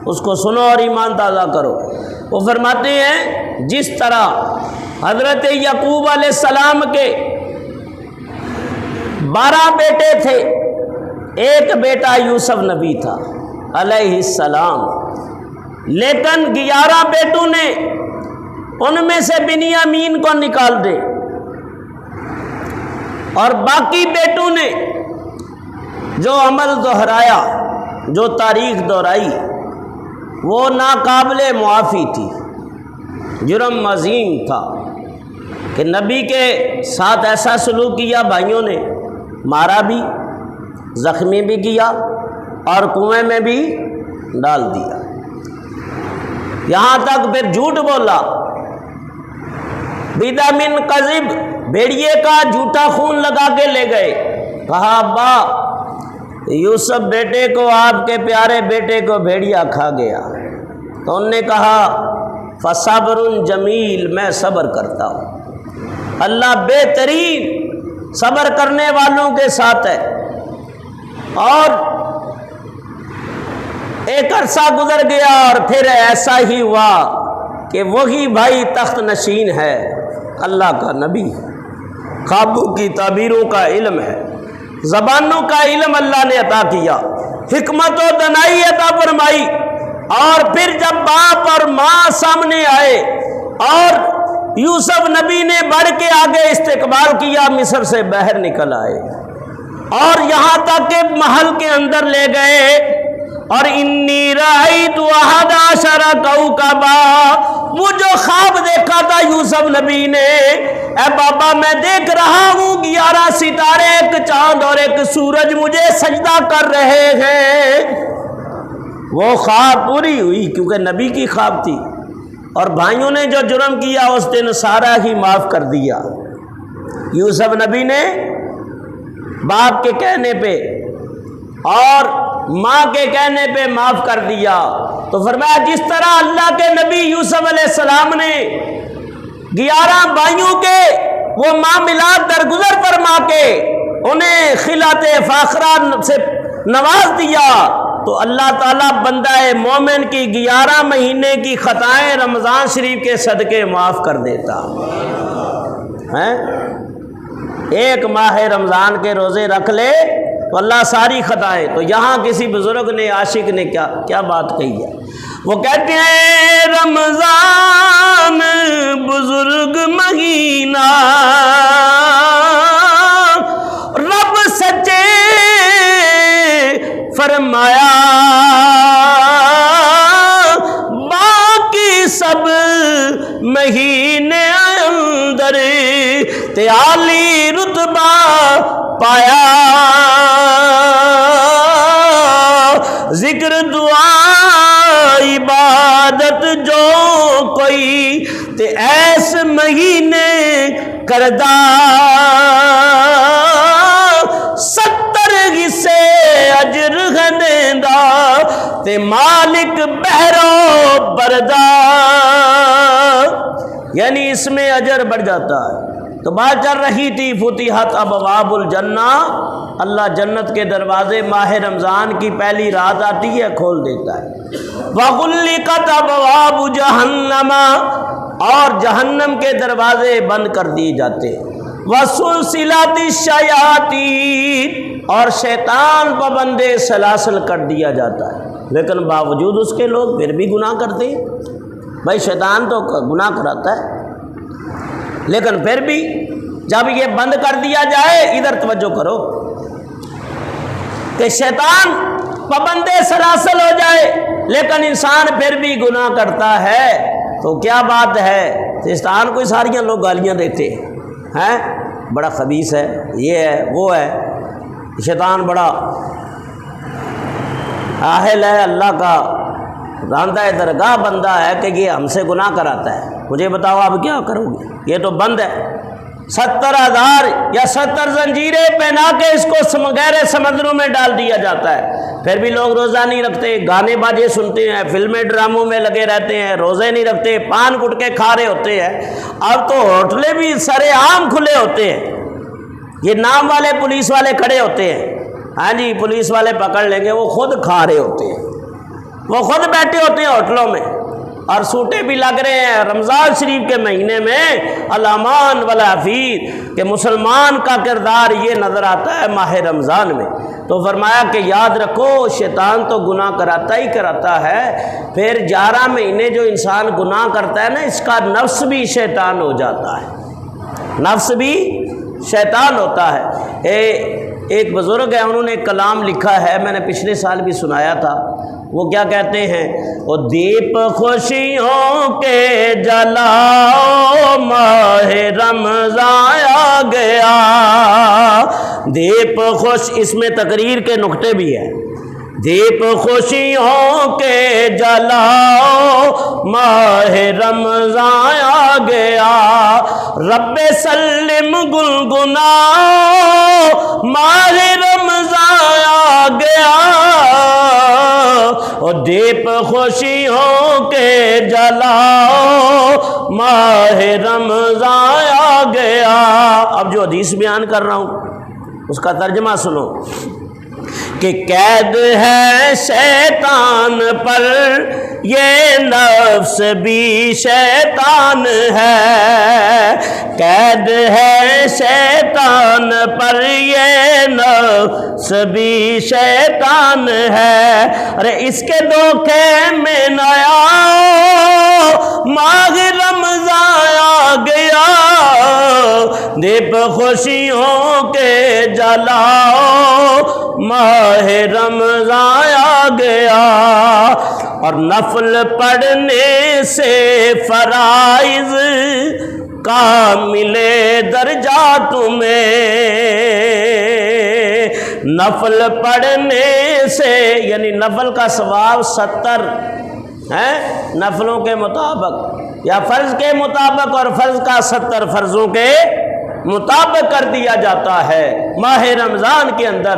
اس کو سنو اور ایمان تازہ کرو۔ وہ فرماتے ہیں جس طرح حضرت یعقوب علیہ السلام کے 12 بیٹے تھے، ایک بیٹا یوسف نبی تھا علیہ السلام، لیکن 11 بیٹوں نے ان میں سے بنیامین کو نکال دے اور باقی بیٹوں نے جو عمل دہرایا، جو تاریخ دہرائی، وہ ناقابل معافی تھی، جرم عظیم تھا کہ نبی کے ساتھ ایسا سلوک کیا، بھائیوں نے مارا بھی، زخمی بھی کیا اور کنویں میں بھی ڈال دیا، یہاں تک پھر جھوٹ بولا، بدم کذب، بھیڑیے کا جھوٹا خون لگا کے لے گئے، کہا ابا یوسف بیٹے کو، آپ کے پیارے بیٹے کو بھیڑیا کھا گیا، تو انہوں نے کہا فصبر جمیل، میں صبر کرتا ہوں، اللہ بہترین صبر کرنے والوں کے ساتھ ہے۔ اور ایک عرصہ گزر گیا اور پھر ایسا ہی ہوا کہ وہی بھائی تخت نشین ہے، اللہ کا نبی، خوابوں کی تعبیروں کا علم ہے، زبانوں کا علم اللہ نے عطا کیا، حکمت و دانائی عطا فرمائی، اور پھر جب باپ اور ماں سامنے آئے اور یوسف نبی نے بڑھ کے آگے استقبال کیا، مصر سے باہر نکل آئے اور یہاں تک کہ محل کے اندر لے گئے، اور انی رأیت احد عشر کوکبا، وہ جو خواب دیکھا تھا یوسف نبی نے، اے بابا میں دیکھ رہا ہوں 11 ستارے، ایک چاند اور ایک سورج مجھے سجدہ کر رہے ہیں۔ وہ خواب پوری ہوئی کیونکہ نبی کی خواب تھی، اور بھائیوں نے جو جرم کیا اس دن سارا ہی معاف کر دیا۔ یوسف نبی نے باپ کے کہنے پہ اور ماں کے کہنے پہ معاف کر دیا۔ تو فرمایا جس طرح اللہ کے نبی یوسف علیہ السلام نے 11 بھائیوں کے وہ معاملات درگزر فرما کے انہیں خلعت فاخرہ سے نواز دیا، تو اللہ تعالیٰ بندہ مومن کی 11 مہینے کی خطائیں رمضان شریف کے صدقے معاف کر دیتا ہے۔ ایک ماہ رمضان کے روزے رکھ لے تو اللہ ساری خطائیں۔ تو یہاں کسی بزرگ نے، عاشق نے کیا بات کہی ہے، وہ کہتے ہیں رمضان بزرگ مہینہ تے عالی رتبہ پایا، ذکر دعا عبادت جو کوئی تے ایس مہینے کردہ، 70 حصے اجر گھندا تے مالک بہرو بردا، یعنی اس میں اجر بڑھ جاتا ہے۔ تو بات چل رہی تھی فتحت ابواب الجنہ، اللہ جنت کے دروازے ماہ رمضان کی پہلی رات آتی ہے کھول دیتا ہے۔ وغلقت ابواب جہنم، اور جہنم کے دروازے بند کر دیے جاتے ہیں۔ وسلسلات الشیاطین، اور شیطان پابندے سلاسل کر دیا جاتا ہے، لیکن باوجود اس کے لوگ پھر بھی گناہ کرتے ہیں۔ بھائی شیطان تو گناہ کراتا ہے، لیکن پھر بھی جب یہ بند کر دیا جائے، ادھر توجہ کرو کہ شیطان پابندے سلاسل ہو جائے لیکن انسان پھر بھی گناہ کرتا ہے، تو کیا بات ہے؟ شیطان کو ساریاں لوگ گالیاں دیتے ہیں، بڑا خبیث ہے، یہ ہے وہ ہے، شیطان بڑا اہل ہے، اللہ کا راندہ درگاہ بندہ ہے کہ یہ ہم سے گناہ کراتا ہے۔ مجھے بتاؤ آپ کیا کرو گے؟ یہ تو بند ہے، 70,000 یا 70 زنجیریں پہنا کے اس کو گہرے سمندروں میں ڈال دیا جاتا ہے، پھر بھی لوگ روزہ نہیں رکھتے، گانے باجے سنتے ہیں، فلمیں ڈراموں میں لگے رہتے ہیں، روزے نہیں رکھتے، پان گٹکے کھا رہے ہوتے ہیں۔ اب تو ہوٹلیں بھی سرے عام کھلے ہوتے ہیں، یہ نام والے پولیس والے کھڑے ہوتے ہیں، ہاں جی پولیس والے پکڑ لیں گے، وہ خود کھا رہے ہوتے ہیں، وہ خود بیٹھے ہوتے ہیں ہوٹلوں میں، اور سوٹے بھی لگ رہے ہیں۔ رمضان شریف کے مہینے میں الامان والحفیظ کہ مسلمان کا کردار یہ نظر آتا ہے ماہ رمضان میں۔ تو فرمایا کہ یاد رکھو شیطان تو گناہ کراتا ہی کراتا ہے، پھر 11 مہینے جو انسان گناہ کرتا ہے نا، اس کا نفس بھی شیطان ہو جاتا ہے، نفس بھی شیطان ہوتا ہے۔ ایک بزرگ ہے، انہوں نے ایک کلام لکھا ہے، میں نے پچھلے سال بھی سنایا تھا، وہ کیا کہتے ہیں؟ وہ دیپ خوشیوں کے جلاؤ ماہ رمضان آ گیا، دیپ خوش، اس میں تقریر کے نقطے بھی ہیں، دیپ خوشیوں کے جلاؤ ماہ رمضان آ گیا، رب سلم گنگناؤ ماہ رمضان آ گیا، اور دیپ خوشیوں کے جلاؤ ماہ رمضان آ گیا۔ اب جو حدیث بیان کر رہا ہوں اس کا ترجمہ سنو کہ قید ہے شیطان پر یہ نفس بھی شیطان ہے، قید ہے شیطان پر یہ نفس بھی شیطان ہے، ارے اس کے دھوکے میں نیا ماہ رمضان آ گیا، دیپ خوشیوں کے جلاؤ ماہ رمضان آ گیا، اور نفل پڑھنے سے فرائض کا ملے درجہ تمہیں، نفل پڑھنے سے یعنی نفل کا ثواب 70 ہے نفلوں کے مطابق یا فرض کے مطابق، اور فرض کا 70 فرضوں کے مطابق کر دیا جاتا ہے ماہ رمضان کے اندر،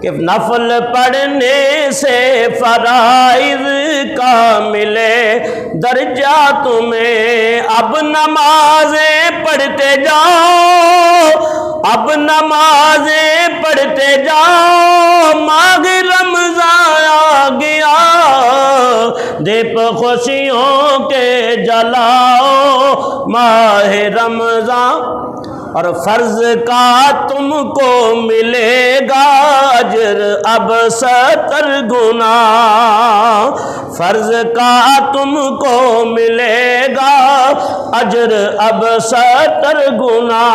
کہ نفل پڑھنے سے فرائض کا ملے درجہ تمہیں، اب نمازیں پڑھتے جاؤ، اب نمازیں پڑھتے جاؤ، ماہ رمضان آ گیا، دیپ خوشیوں کے جلاؤ ماہ رمضان، اور فرض کا تم کو ملے گا اجر اب 70 گنا، فرض کا تم کو ملے گا اجر اب 70 گنا،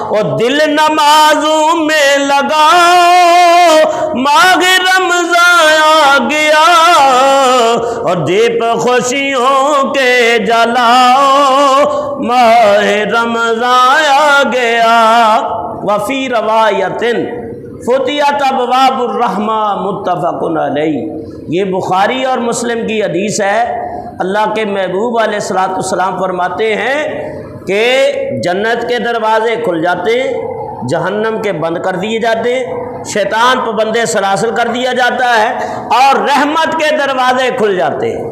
اور دل نمازوں میں لگاؤ ماہ رمضان آ گیا، اور دیپ خوشیوں کے جلاؤ ماہ رمضان آ گیا۔ وفی روایتن فتحت ابواب الرحمہ متفق علیہ۔ یہ بخاری اور مسلم کی حدیث ہے۔ اللہ کے محبوب علیہ الصلوۃ والسلام فرماتے ہیں کہ جنت کے دروازے کھل جاتے ہیں، جہنم کے بند کر دیے جاتے ہیں، شیطان پابند سلاسل کر دیا جاتا ہے، اور رحمت کے دروازے کھل جاتے ہیں،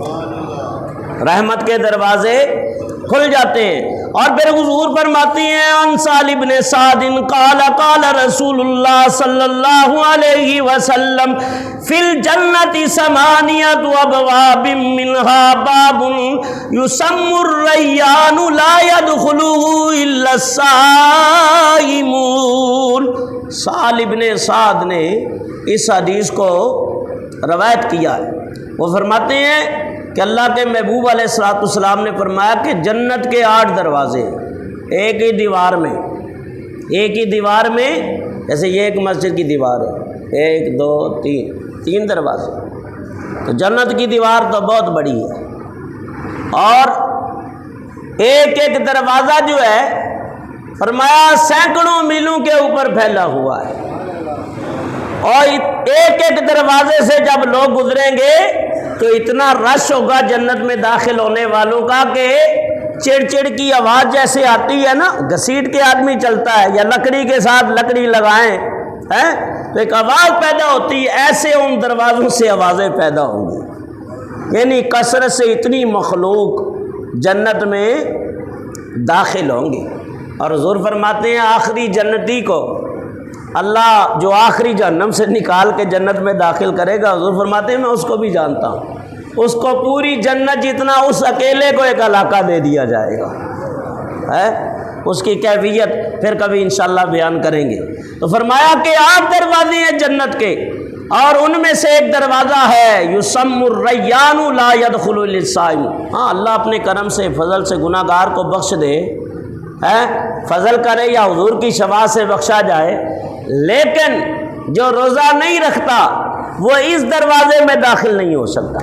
رحمت کے دروازے کھل جاتے ہیں۔ اور پھر حضور فرماتی ہیں عن سہل بن سعد قال قال رسول اللہ صلی اللہ علیہ وسلم فی الجنت ثمانیۃ ابواب منها باب یسم الریان لا يدخله الا الصائمون۔ سہل بن سعد نے اس حدیث کو روایت کیا ہے۔ وہ فرماتے ہیں کہ اللہ کے محبوب علیہ الصلوۃ والسلام نے فرمایا کہ جنت کے 8 دروازے ہیں، ایک ہی دیوار میں، جیسے یہ ایک مسجد کی دیوار ہے، 1 2 3 دروازے۔ تو جنت کی دیوار تو بہت بڑی ہے، اور ایک دروازہ جو ہے فرمایا سینکڑوں میلوں کے اوپر پھیلا ہوا ہے، اور ایک دروازے سے جب لوگ گزریں گے تو اتنا رش ہوگا جنت میں داخل ہونے والوں کا کہ چڑ کی آواز جیسے آتی ہے نا، گھسیٹ کے آدمی چلتا ہے یا لکڑی کے ساتھ لکڑی لگائیں تو ایک آواز پیدا ہوتی ہے، ایسے ان دروازوں سے آوازیں پیدا ہوں گی، یعنی کثرت سے اتنی مخلوق جنت میں داخل ہوں گی۔ اور حضور فرماتے ہیں آخری جنتی کو اللہ جو آخری جہنم سے نکال کے جنت میں داخل کرے گا، حضور فرماتے ہیں میں اس کو بھی جانتا ہوں، اس کو پوری جنت جتنا اس اکیلے کو ایک علاقہ دے دیا جائے گا، اس کی کیفیت پھر کبھی انشاءاللہ بیان کریں گے۔ تو فرمایا کہ 8 دروازے ہیں جنت کے، اور ان میں سے ایک دروازہ ہے یسم الریان لا يدخل الا الصائم۔ ہاں اللہ اپنے کرم سے فضل سے گناہ گار کو بخش دے، فضل کرے یا حضور کی شفاعت سے بخشا جائے، لیکن جو روزہ نہیں رکھتا وہ اس دروازے میں داخل نہیں ہو سکتا۔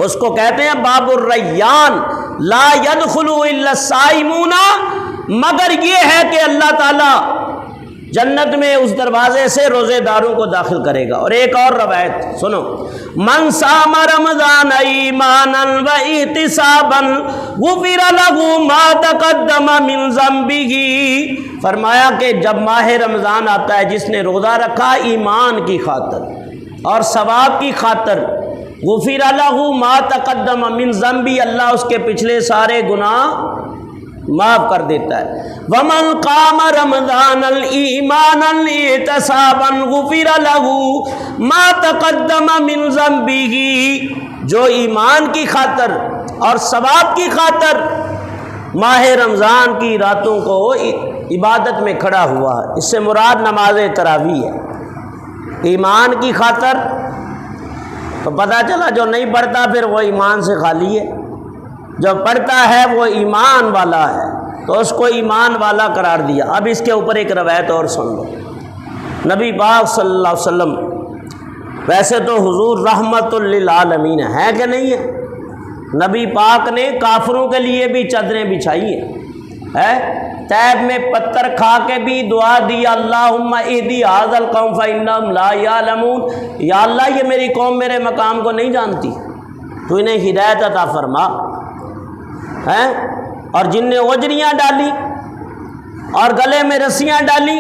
اس کو کہتے ہیں باب الریان لا يدخل الا الصائمون، مگر یہ ہے کہ اللہ تعالیٰ جنت میں اس دروازے سے روزے داروں کو داخل کرے گا۔ اور ایک اور روایت سنو، من صام رمضان ایمانا و احتسابا غفر له ما تقدم من ذنبه۔ فرمایا کہ جب ماہ رمضان آتا ہے، جس نے روزہ رکھا ایمان کی خاطر اور ثواب کی خاطر، غفر له ما تقدم من ذنبه، اللہ اس کے پچھلے سارے گناہ معاف کر دیتا ہے۔ ومن قام رمضان ایمانا احتسابا غفر له ما تقدم من ذنبه، جو ایمان کی خاطر اور ثواب کی خاطر ماہ رمضان کی راتوں کو عبادت میں کھڑا ہوا ہے، اس سے مراد نماز تراویح ہے۔ ایمان کی خاطر تو پتہ چلا جو نہیں پڑھتا پھر وہ ایمان سے خالی ہے، جو پڑھتا ہے وہ ایمان والا ہے، تو اس کو ایمان والا قرار دیا۔ اب اس کے اوپر ایک روایت اور سن لو۔ نبی پاک صلی اللہ علیہ وسلم ویسے تو حضور رحمت للعالمین ہے کہ نہیں ہے، نبی پاک نے کافروں کے لیے بھی چادریں بچھائی ہیں، طیب میں پتھر کھا کے بھی دعا دی اللہم اہدی ھذا القوم فانہم لا یعلمون، یا اللہ یہ میری قوم میرے مقام کو نہیں جانتی، تو انہیں ہدایت عطا فرما۔ اور جن نے اجریاں ڈالی اور گلے میں رسیاں ڈالی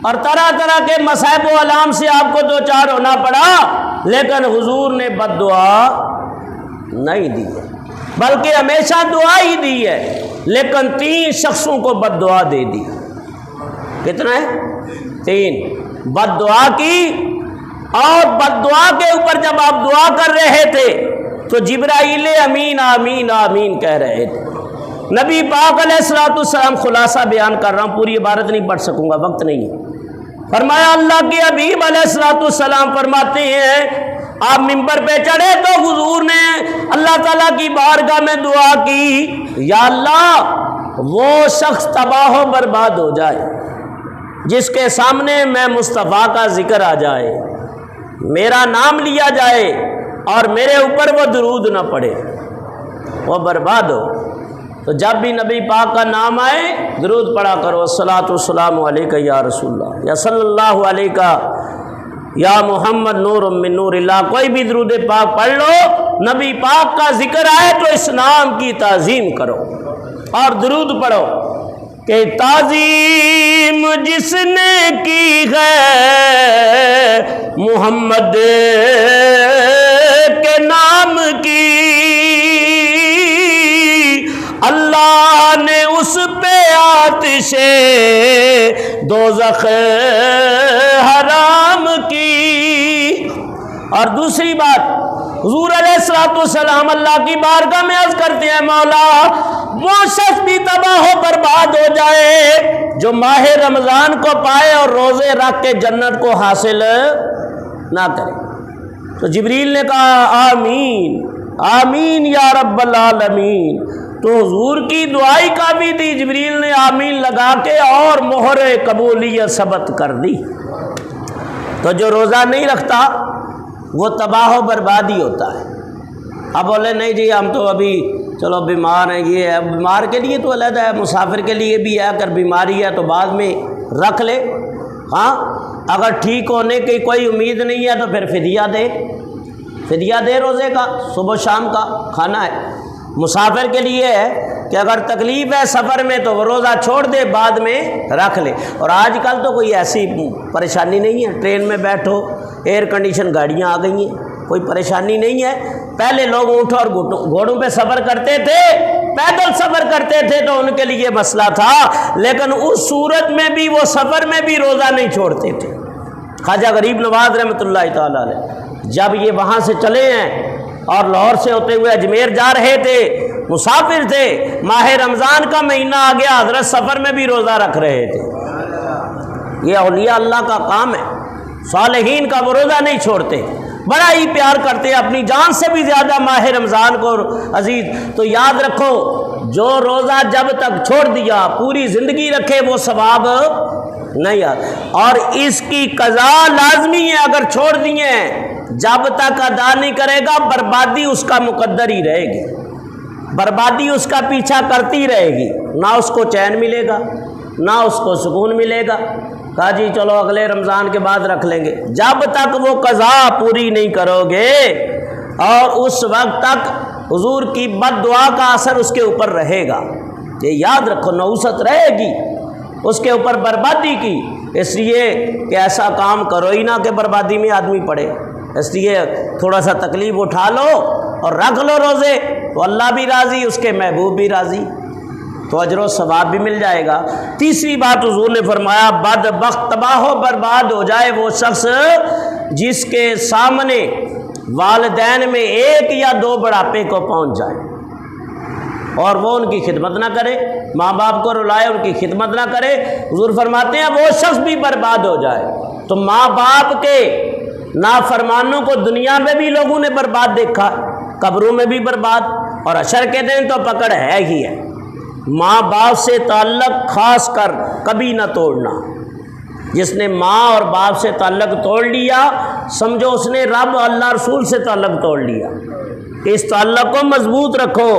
اور طرح طرح کے مصائب و علام سے آپ کو دوچار ہونا پڑا، لیکن حضور نے بد دعا نہیں دی ہے، بلکہ ہمیشہ دعا ہی دی ہے، لیکن 3 شخصوں کو بد دعا دے دی۔ کتنا ہے؟ 3 بد دعا کی، اور بد دعا کے اوپر جب آپ دعا کر رہے تھے تو جبرائیل امین آمین آمین کہہ رہے تھے۔ نبی پاک علیہ الصلوۃ والسلام، خلاصہ بیان کر رہا ہوں، پوری عبارت نہیں پڑھ سکوں گا، وقت نہیں ہے۔ فرمایا اللہ کے حبیب علیہ الصلوۃ والسلام فرماتے ہیں آپ ممبر پہ چڑھے تو حضور نے اللہ تعالیٰ کی بارگاہ میں دعا کی، یا اللہ وہ شخص تباہ و برباد ہو جائے جس کے سامنے میں مصطفیٰ کا ذکر آ جائے، میرا نام لیا جائے اور میرے اوپر وہ درود نہ پڑے، وہ برباد ہو۔ تو جب بھی نبی پاک کا نام آئے درود پڑھا کرو، الصلاۃ والسلام علیک یا رسول اللہ، یا صلی اللہ علیہ یا محمد نور من نور اللہ، کوئی بھی درود پاک پڑھ لو، نبی پاک کا ذکر آئے تو اس نام کی تعظیم کرو اور درود پڑھو کہ تعظیم جس نے کی ہے محمد کے نام کی، اللہ نے اس پہ آتش دوزخ حرام کی۔ اور دوسری بات، حضور علیہ الصلوۃ والسلام اللہ کی بارگاہ میں عرض کرتے ہیں، مولا وہ شخص بھی تباہ و برباد ہو جائے جو ماہ رمضان کو پائے اور روزے رکھ کے جنت کو حاصل نہ کرے۔ تو جبریل نے کہا آمین آمین یا رب العالمین، تو حضور کی دعائی کافی تھی، جبریل نے آمین لگا کے اور مہر قبولیت ثبت کر دی۔ تو جو روزہ نہیں رکھتا وہ تباہ و بربادی ہوتا ہے۔ اب بولے نہیں جی ہم تو ابھی چلو بیمار ہیں، یہ ہے، بیمار کے لیے تو علیحدہ ہے، مسافر کے لیے بھی ہے، اگر بیماری ہے تو بعد میں رکھ لے، ہاں اگر ٹھیک ہونے کی کوئی امید نہیں ہے تو پھر فدیہ دے روزے کا، صبح شام کا کھانا ہے۔ مسافر کے لیے ہے کہ اگر تکلیف ہے سفر میں تو وہ روزہ چھوڑ دے، بعد میں رکھ لے۔ اور آج کل تو کوئی ایسی پریشانی نہیں ہے، ٹرین میں بیٹھو، ایئر کنڈیشن گاڑیاں آ گئی ہیں، کوئی پریشانی نہیں ہے۔ پہلے لوگ اونٹ اور گھوڑوں پہ سفر کرتے تھے، پیدل سفر کرتے تھے تو ان کے لیے مسئلہ تھا، لیکن اس صورت میں بھی وہ سفر میں بھی روزہ نہیں چھوڑتے تھے۔ خواجہ غریب نواز رحمۃ اللہ تعالیٰ علیہ جب یہ وہاں سے چلے ہیں اور لاہور سے ہوتے ہوئے اجمیر جا رہے تھے، مسافر تھے، ماہ رمضان کا مہینہ آ گیا، حضرت سفر میں بھی روزہ رکھ رہے تھے۔ یہ اولیاء اللہ کا کام ہے، صالحین کا وہ روزہ نہیں چھوڑتے، بڑا ہی پیار کرتے، اپنی جان سے بھی زیادہ ماہ رمضان کو عزیز۔ تو یاد رکھو جو روزہ جب تک چھوڑ دیا پوری زندگی رکھے وہ ثواب نہیں آتا، اور اس کی قضا لازمی ہے، اگر چھوڑ دیے جب تک ادا نہیں کرے گا بربادی اس کا مقدر ہی رہے گی، بربادی اس کا پیچھا کرتی رہے گی، نہ اس کو چین ملے گا نہ اس کو سکون ملے گا۔ کہا جی چلو اگلے رمضان کے بعد رکھ لیں گے، جب تک وہ قضا پوری نہیں کرو گے اور اس وقت تک حضور کی بد دعا کا اثر اس کے اوپر رہے گا، یہ یاد رکھو، نحوست رہے گی اس کے اوپر بربادی کی۔ اس لیے کہ ایسا کام کرو ہی نہ کہ بربادی میں آدمی پڑے، اس لیے تھوڑا سا تکلیف اٹھا لو اور رکھ لو روزے، تو اللہ بھی راضی، اس کے محبوب بھی راضی، تو اجر و ثواب بھی مل جائے گا۔ تیسری بات حضور نے فرمایا بدبخت تباہ و برباد ہو جائے وہ شخص جس کے سامنے والدین میں ایک یا دو بڑھاپے کو پہنچ جائے اور وہ ان کی خدمت نہ کرے، ماں باپ کو رلائے، ان کی خدمت نہ کرے۔ حضور فرماتے ہیں وہ شخص بھی برباد ہو جائے۔ تو ماں باپ کے نافرمانوں کو دنیا میں بھی لوگوں نے برباد دیکھا، قبروں میں بھی برباد، اور حشر کے دن تو پکڑ ہے ہی ہے۔ ماں باپ سے تعلق خاص کر کبھی نہ توڑنا، جس نے ماں اور باپ سے تعلق توڑ لیا سمجھو اس نے رب اللہ رسول سے تعلق توڑ لیا۔ اس تعلق کو مضبوط رکھو،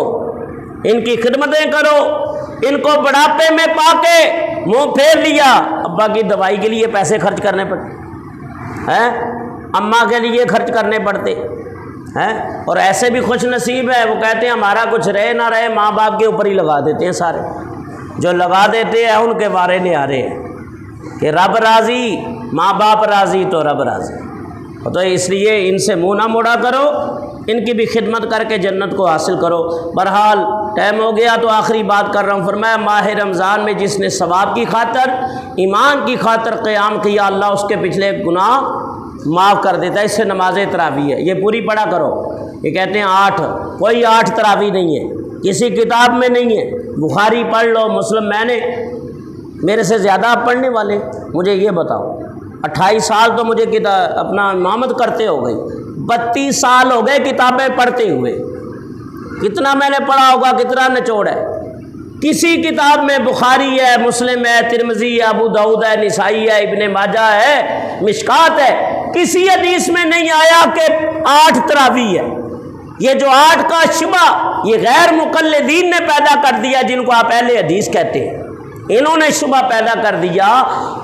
ان کی خدمتیں کرو، ان کو بڑھاپے میں پا کے منہ پھیر لیا، ابا کی دوائی کے لیے پیسے خرچ کرنے پڑتے ہیں، اماں کے لیے خرچ کرنے پڑتے ہیں، اور ایسے بھی خوش نصیب ہے وہ کہتے ہیں ہمارا کچھ رہے نہ رہے ماں باپ کے اوپر ہی لگا دیتے ہیں، سارے جو لگا دیتے ہیں ان کے بارے نہیں آ رہے کہ رب راضی، ماں باپ راضی تو رب راضی۔ تو اس لیے ان سے منہ نہ موڑا کرو، ان کی بھی خدمت کر کے جنت کو حاصل کرو۔ بہرحال ٹائم ہو گیا تو آخری بات کر رہا ہوں۔ فرمایا ماہ رمضان میں جس نے ثواب کی خاطر، ایمان کی خاطر قیام کیا، اللہ اس کے پچھلے گناہ معاف کر دیتا ہے۔ اس سے نماز تراویح ہے، یہ پوری پڑھا کرو۔ یہ کہتے ہیں 8، کوئی 8 تراویح نہیں ہے، کسی کتاب میں نہیں ہے، بخاری پڑھ لو، مسلم، میرے سے زیادہ آپ پڑھنے والے، مجھے یہ بتاؤ 28 سال تو مجھے اپنا امامت کرتے ہو گئی، 32 سال ہو گئے کتابیں پڑھتے ہوئے، کتنا میں نے پڑھا ہوگا، کتنا نچوڑ ہے۔ کسی کتاب میں بخاری ہے، مسلم ہے، ترمذی ہے، ابو داؤد ہے، نسائی ہے، ابن ماجہ ہے، مشکات ہے، کسی حدیث میں نہیں آیا کہ 8 تراویح ہے۔ یہ جو 8 کا شبہ یہ غیر مقلدین نے پیدا کر دیا، جن کو آپ اہل حدیث کہتے ہیں، انہوں نے شبہ پیدا کر دیا،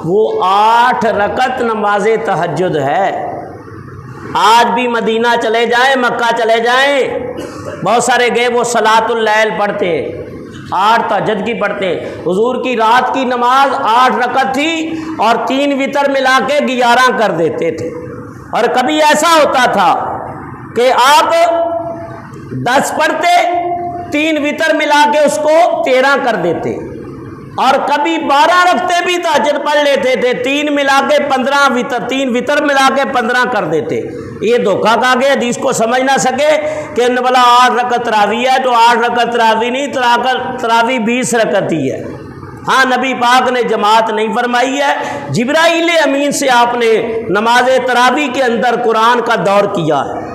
وہ 8 رکعت نماز تہجد ہے۔ آج بھی مدینہ چلے جائیں، مکہ چلے جائیں، بہت سارے گئے وہ صلاۃ اللیل پڑھتے، 8 تہجد کی پڑھتے۔ حضور کی رات کی نماز 8 رکعت تھی اور 3 وتر ملا کے 11 کر دیتے تھے، اور کبھی ایسا ہوتا تھا کہ آپ 10 پڑھتے، 3 وتر ملا کے اس کو 13 کر دیتے، اور کبھی 12 رکھتے بھی تہجد پڑھ لیتے تھے، 3 ملا کے 15 وتر، 3 وتر ملا کے 15 کر دیتے۔ یہ دھوکہ کھا کے حدیث کو سمجھ نہ سکے کہ بلا 8 رکعت تراویح ہے تو 8 رکعت تراویح نہیں، تراویح 20 رکعت ہی ہے۔ ہاں نبی پاک نے جماعت نہیں فرمائی ہے، جبرائیل امین سے آپ نے نماز تراویح کے اندر قرآن کا دور کیا ہے۔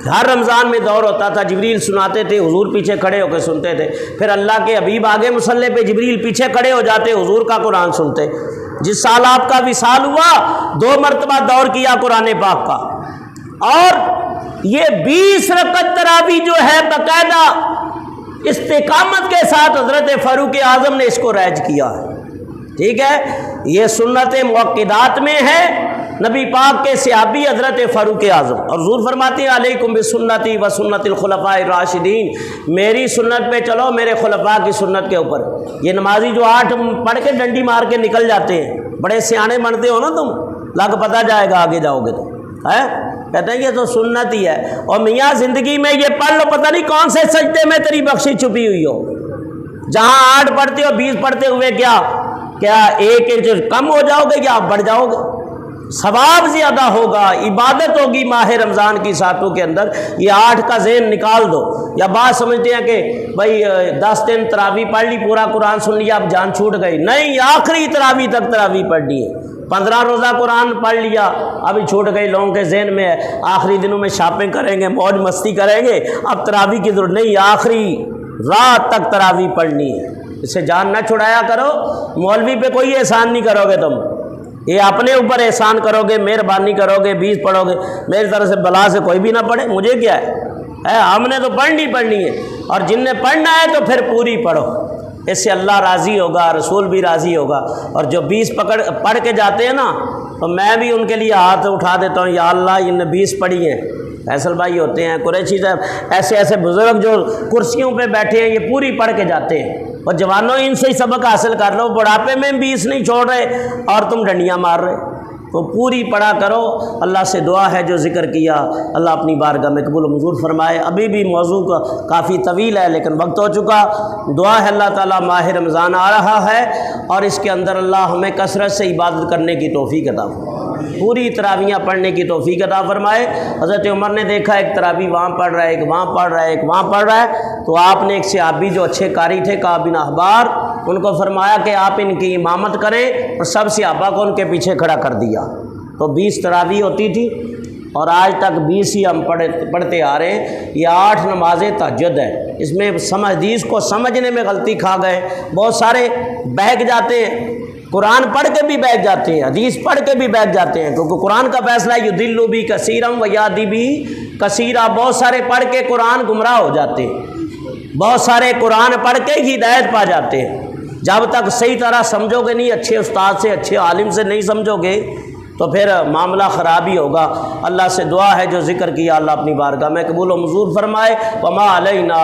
ہر رمضان میں دور ہوتا تھا، جبریل سناتے تھے، حضور پیچھے کھڑے ہو کے سنتے تھے، پھر اللہ کے حبیب آگے مصلی پہ، جبریل پیچھے کھڑے ہو جاتے، حضور کا قرآن سنتے۔ جس سال آپ کا وصال ہوا 2 مرتبہ دور کیا قرآن پاک کا، اور یہ 20 رکعت تراویح جو ہے باقاعدہ استقامت کے ساتھ حضرت فاروق اعظم نے اس کو رائج کیا ہے۔ ٹھیک ہے، یہ سنت مؤکدات میں ہے، نبی پاک کے صحابی حضرت فاروق اعظم، اور حضور فرماتے ہیں علیکم بسنتی و سنت الخلفاء الراشدین، میری سنت پہ چلو، میرے خلفاء کی سنت کے اوپر۔ یہ نمازی جو 8 پڑھ کے ڈنڈی مار کے نکل جاتے ہیں، بڑے سیانے بنتے ہو نا تم، لگ پتہ جائے گا آگے جاؤ گے تو ہے، کہتے ہیں یہ تو سنت ہی ہے، اور میاں زندگی میں یہ پڑھ لو، پتہ نہیں کون سے سجدے میں تیری بخشش چھپی ہوئی ہو، جہاں 8 پڑھتے ہو 20 پڑھتے ہوئے کیا 1 انچ کم ہو جاؤ گے یا بڑھ جاؤ گے؟ ثواب زیادہ ہوگا، عبادت ہوگی ماہ رمضان کی ساتوں کے اندر۔ یہ 8 کا ذہن نکال دو، یا بات سمجھتے ہیں کہ بھائی 10 دن تراویح پڑھ لی، پورا قرآن سن لیا، اب جان چھوٹ گئی، نہیں، آخری تراویح تک تراویح پڑھنی ہے۔ 15 روزہ قرآن پڑھ لیا، ابھی چھوٹ گئی، لوگوں کے ذہن میں ہے آخری دنوں میں شاپنگ کریں گے، موج مستی کریں گے، اب تراویح کی ضرورت نہیں، آخری رات تک تراویح پڑھنی ہے۔ اسے جان نہ چھڑایا کرو، مولوی پہ کوئی احسان نہیں کرو گے تم، یہ اپنے اوپر احسان کرو گے، مہربانی کرو گے، 20 پڑھو گے، میری طرف سے بلا سے کوئی بھی نہ پڑھے، مجھے کیا ہے، ہم نے تو پڑھنی ہے، اور جن نے پڑھنا ہے تو پھر پوری پڑھو، اس سے اللہ راضی ہوگا، رسول بھی راضی ہوگا۔ اور جو 20 پڑھ کے جاتے ہیں نا، تو میں بھی ان کے لیے ہاتھ اٹھا دیتا ہوں، یا اللہ ان نے 20 پڑھی ہیں، فیصل بھائی ہوتے ہیں، قریشی صاحب، ایسے بزرگ جو کرسیوں پہ بیٹھے ہیں، یہ پوری پڑھ کے جاتے ہیں، اور جوانوں ان سے ہی سبق حاصل کر لو، بڑھاپے میں 20 نہیں چھوڑ رہے اور تم ڈنڈیاں مار رہے، تو پوری پڑھا کرو۔ اللہ سے دعا ہے جو ذکر کیا اللہ اپنی بارگاہ میں قبول و منظور فرمائے۔ ابھی بھی موضوع کا کافی طویل ہے لیکن وقت ہو چکا، دعا ہے اللہ تعالیٰ ماہ رمضان آ رہا ہے اور اس کے اندر اللہ ہمیں کثرت سے عبادت کرنے کی توفیق عطا فرمائے، پوری تراویحاں پڑھنے کی توفیق عطا فرمائے۔ حضرت عمر نے دیکھا ایک تراویح وہاں پڑھ رہا ہے، ایک وہاں پڑھ رہا ہے، ایک وہاں پڑھ رہا ہے، تو آپ نے ایک صحابی جو اچھے قاری تھے کعب بن احبار، ان کو فرمایا کہ آپ ان کی امامت کریں، اور سب صحابہ کو ان کے پیچھے کھڑا کر دیا، تو 20 تراویح ہوتی تھی، اور آج تک 20 ہی ہم پڑھتے آ رہے ہیں۔ یہ 8 نماز تہجد ہے، اس میں حدیث کو سمجھنے میں غلطی کھا گئے، بہت سارے بہک جاتے ہیں، قرآن پڑھ کے بھی بہک جاتے ہیں، حدیث پڑھ کے بھی بہک جاتے ہیں، کیونکہ قرآن کا فیصلہ ہے یضل بھی کثیرا و یہدی بھی کثیرا، بہت سارے پڑھ کے قرآن گمراہ ہو جاتے ہیں، بہت سارے قرآن پڑھ کے ہی ہدایت پا جاتے ہیں۔ جب تک صحیح طرح سمجھو گے نہیں، اچھے استاد سے، اچھے عالم سے نہیں سمجھو گے تو پھر معاملہ خراب ہی ہوگا۔ اللہ سے دعا ہے جو ذکر کیا اللہ اپنی بارگاہ میں قبول و منظور فرمائے۔ وما علینا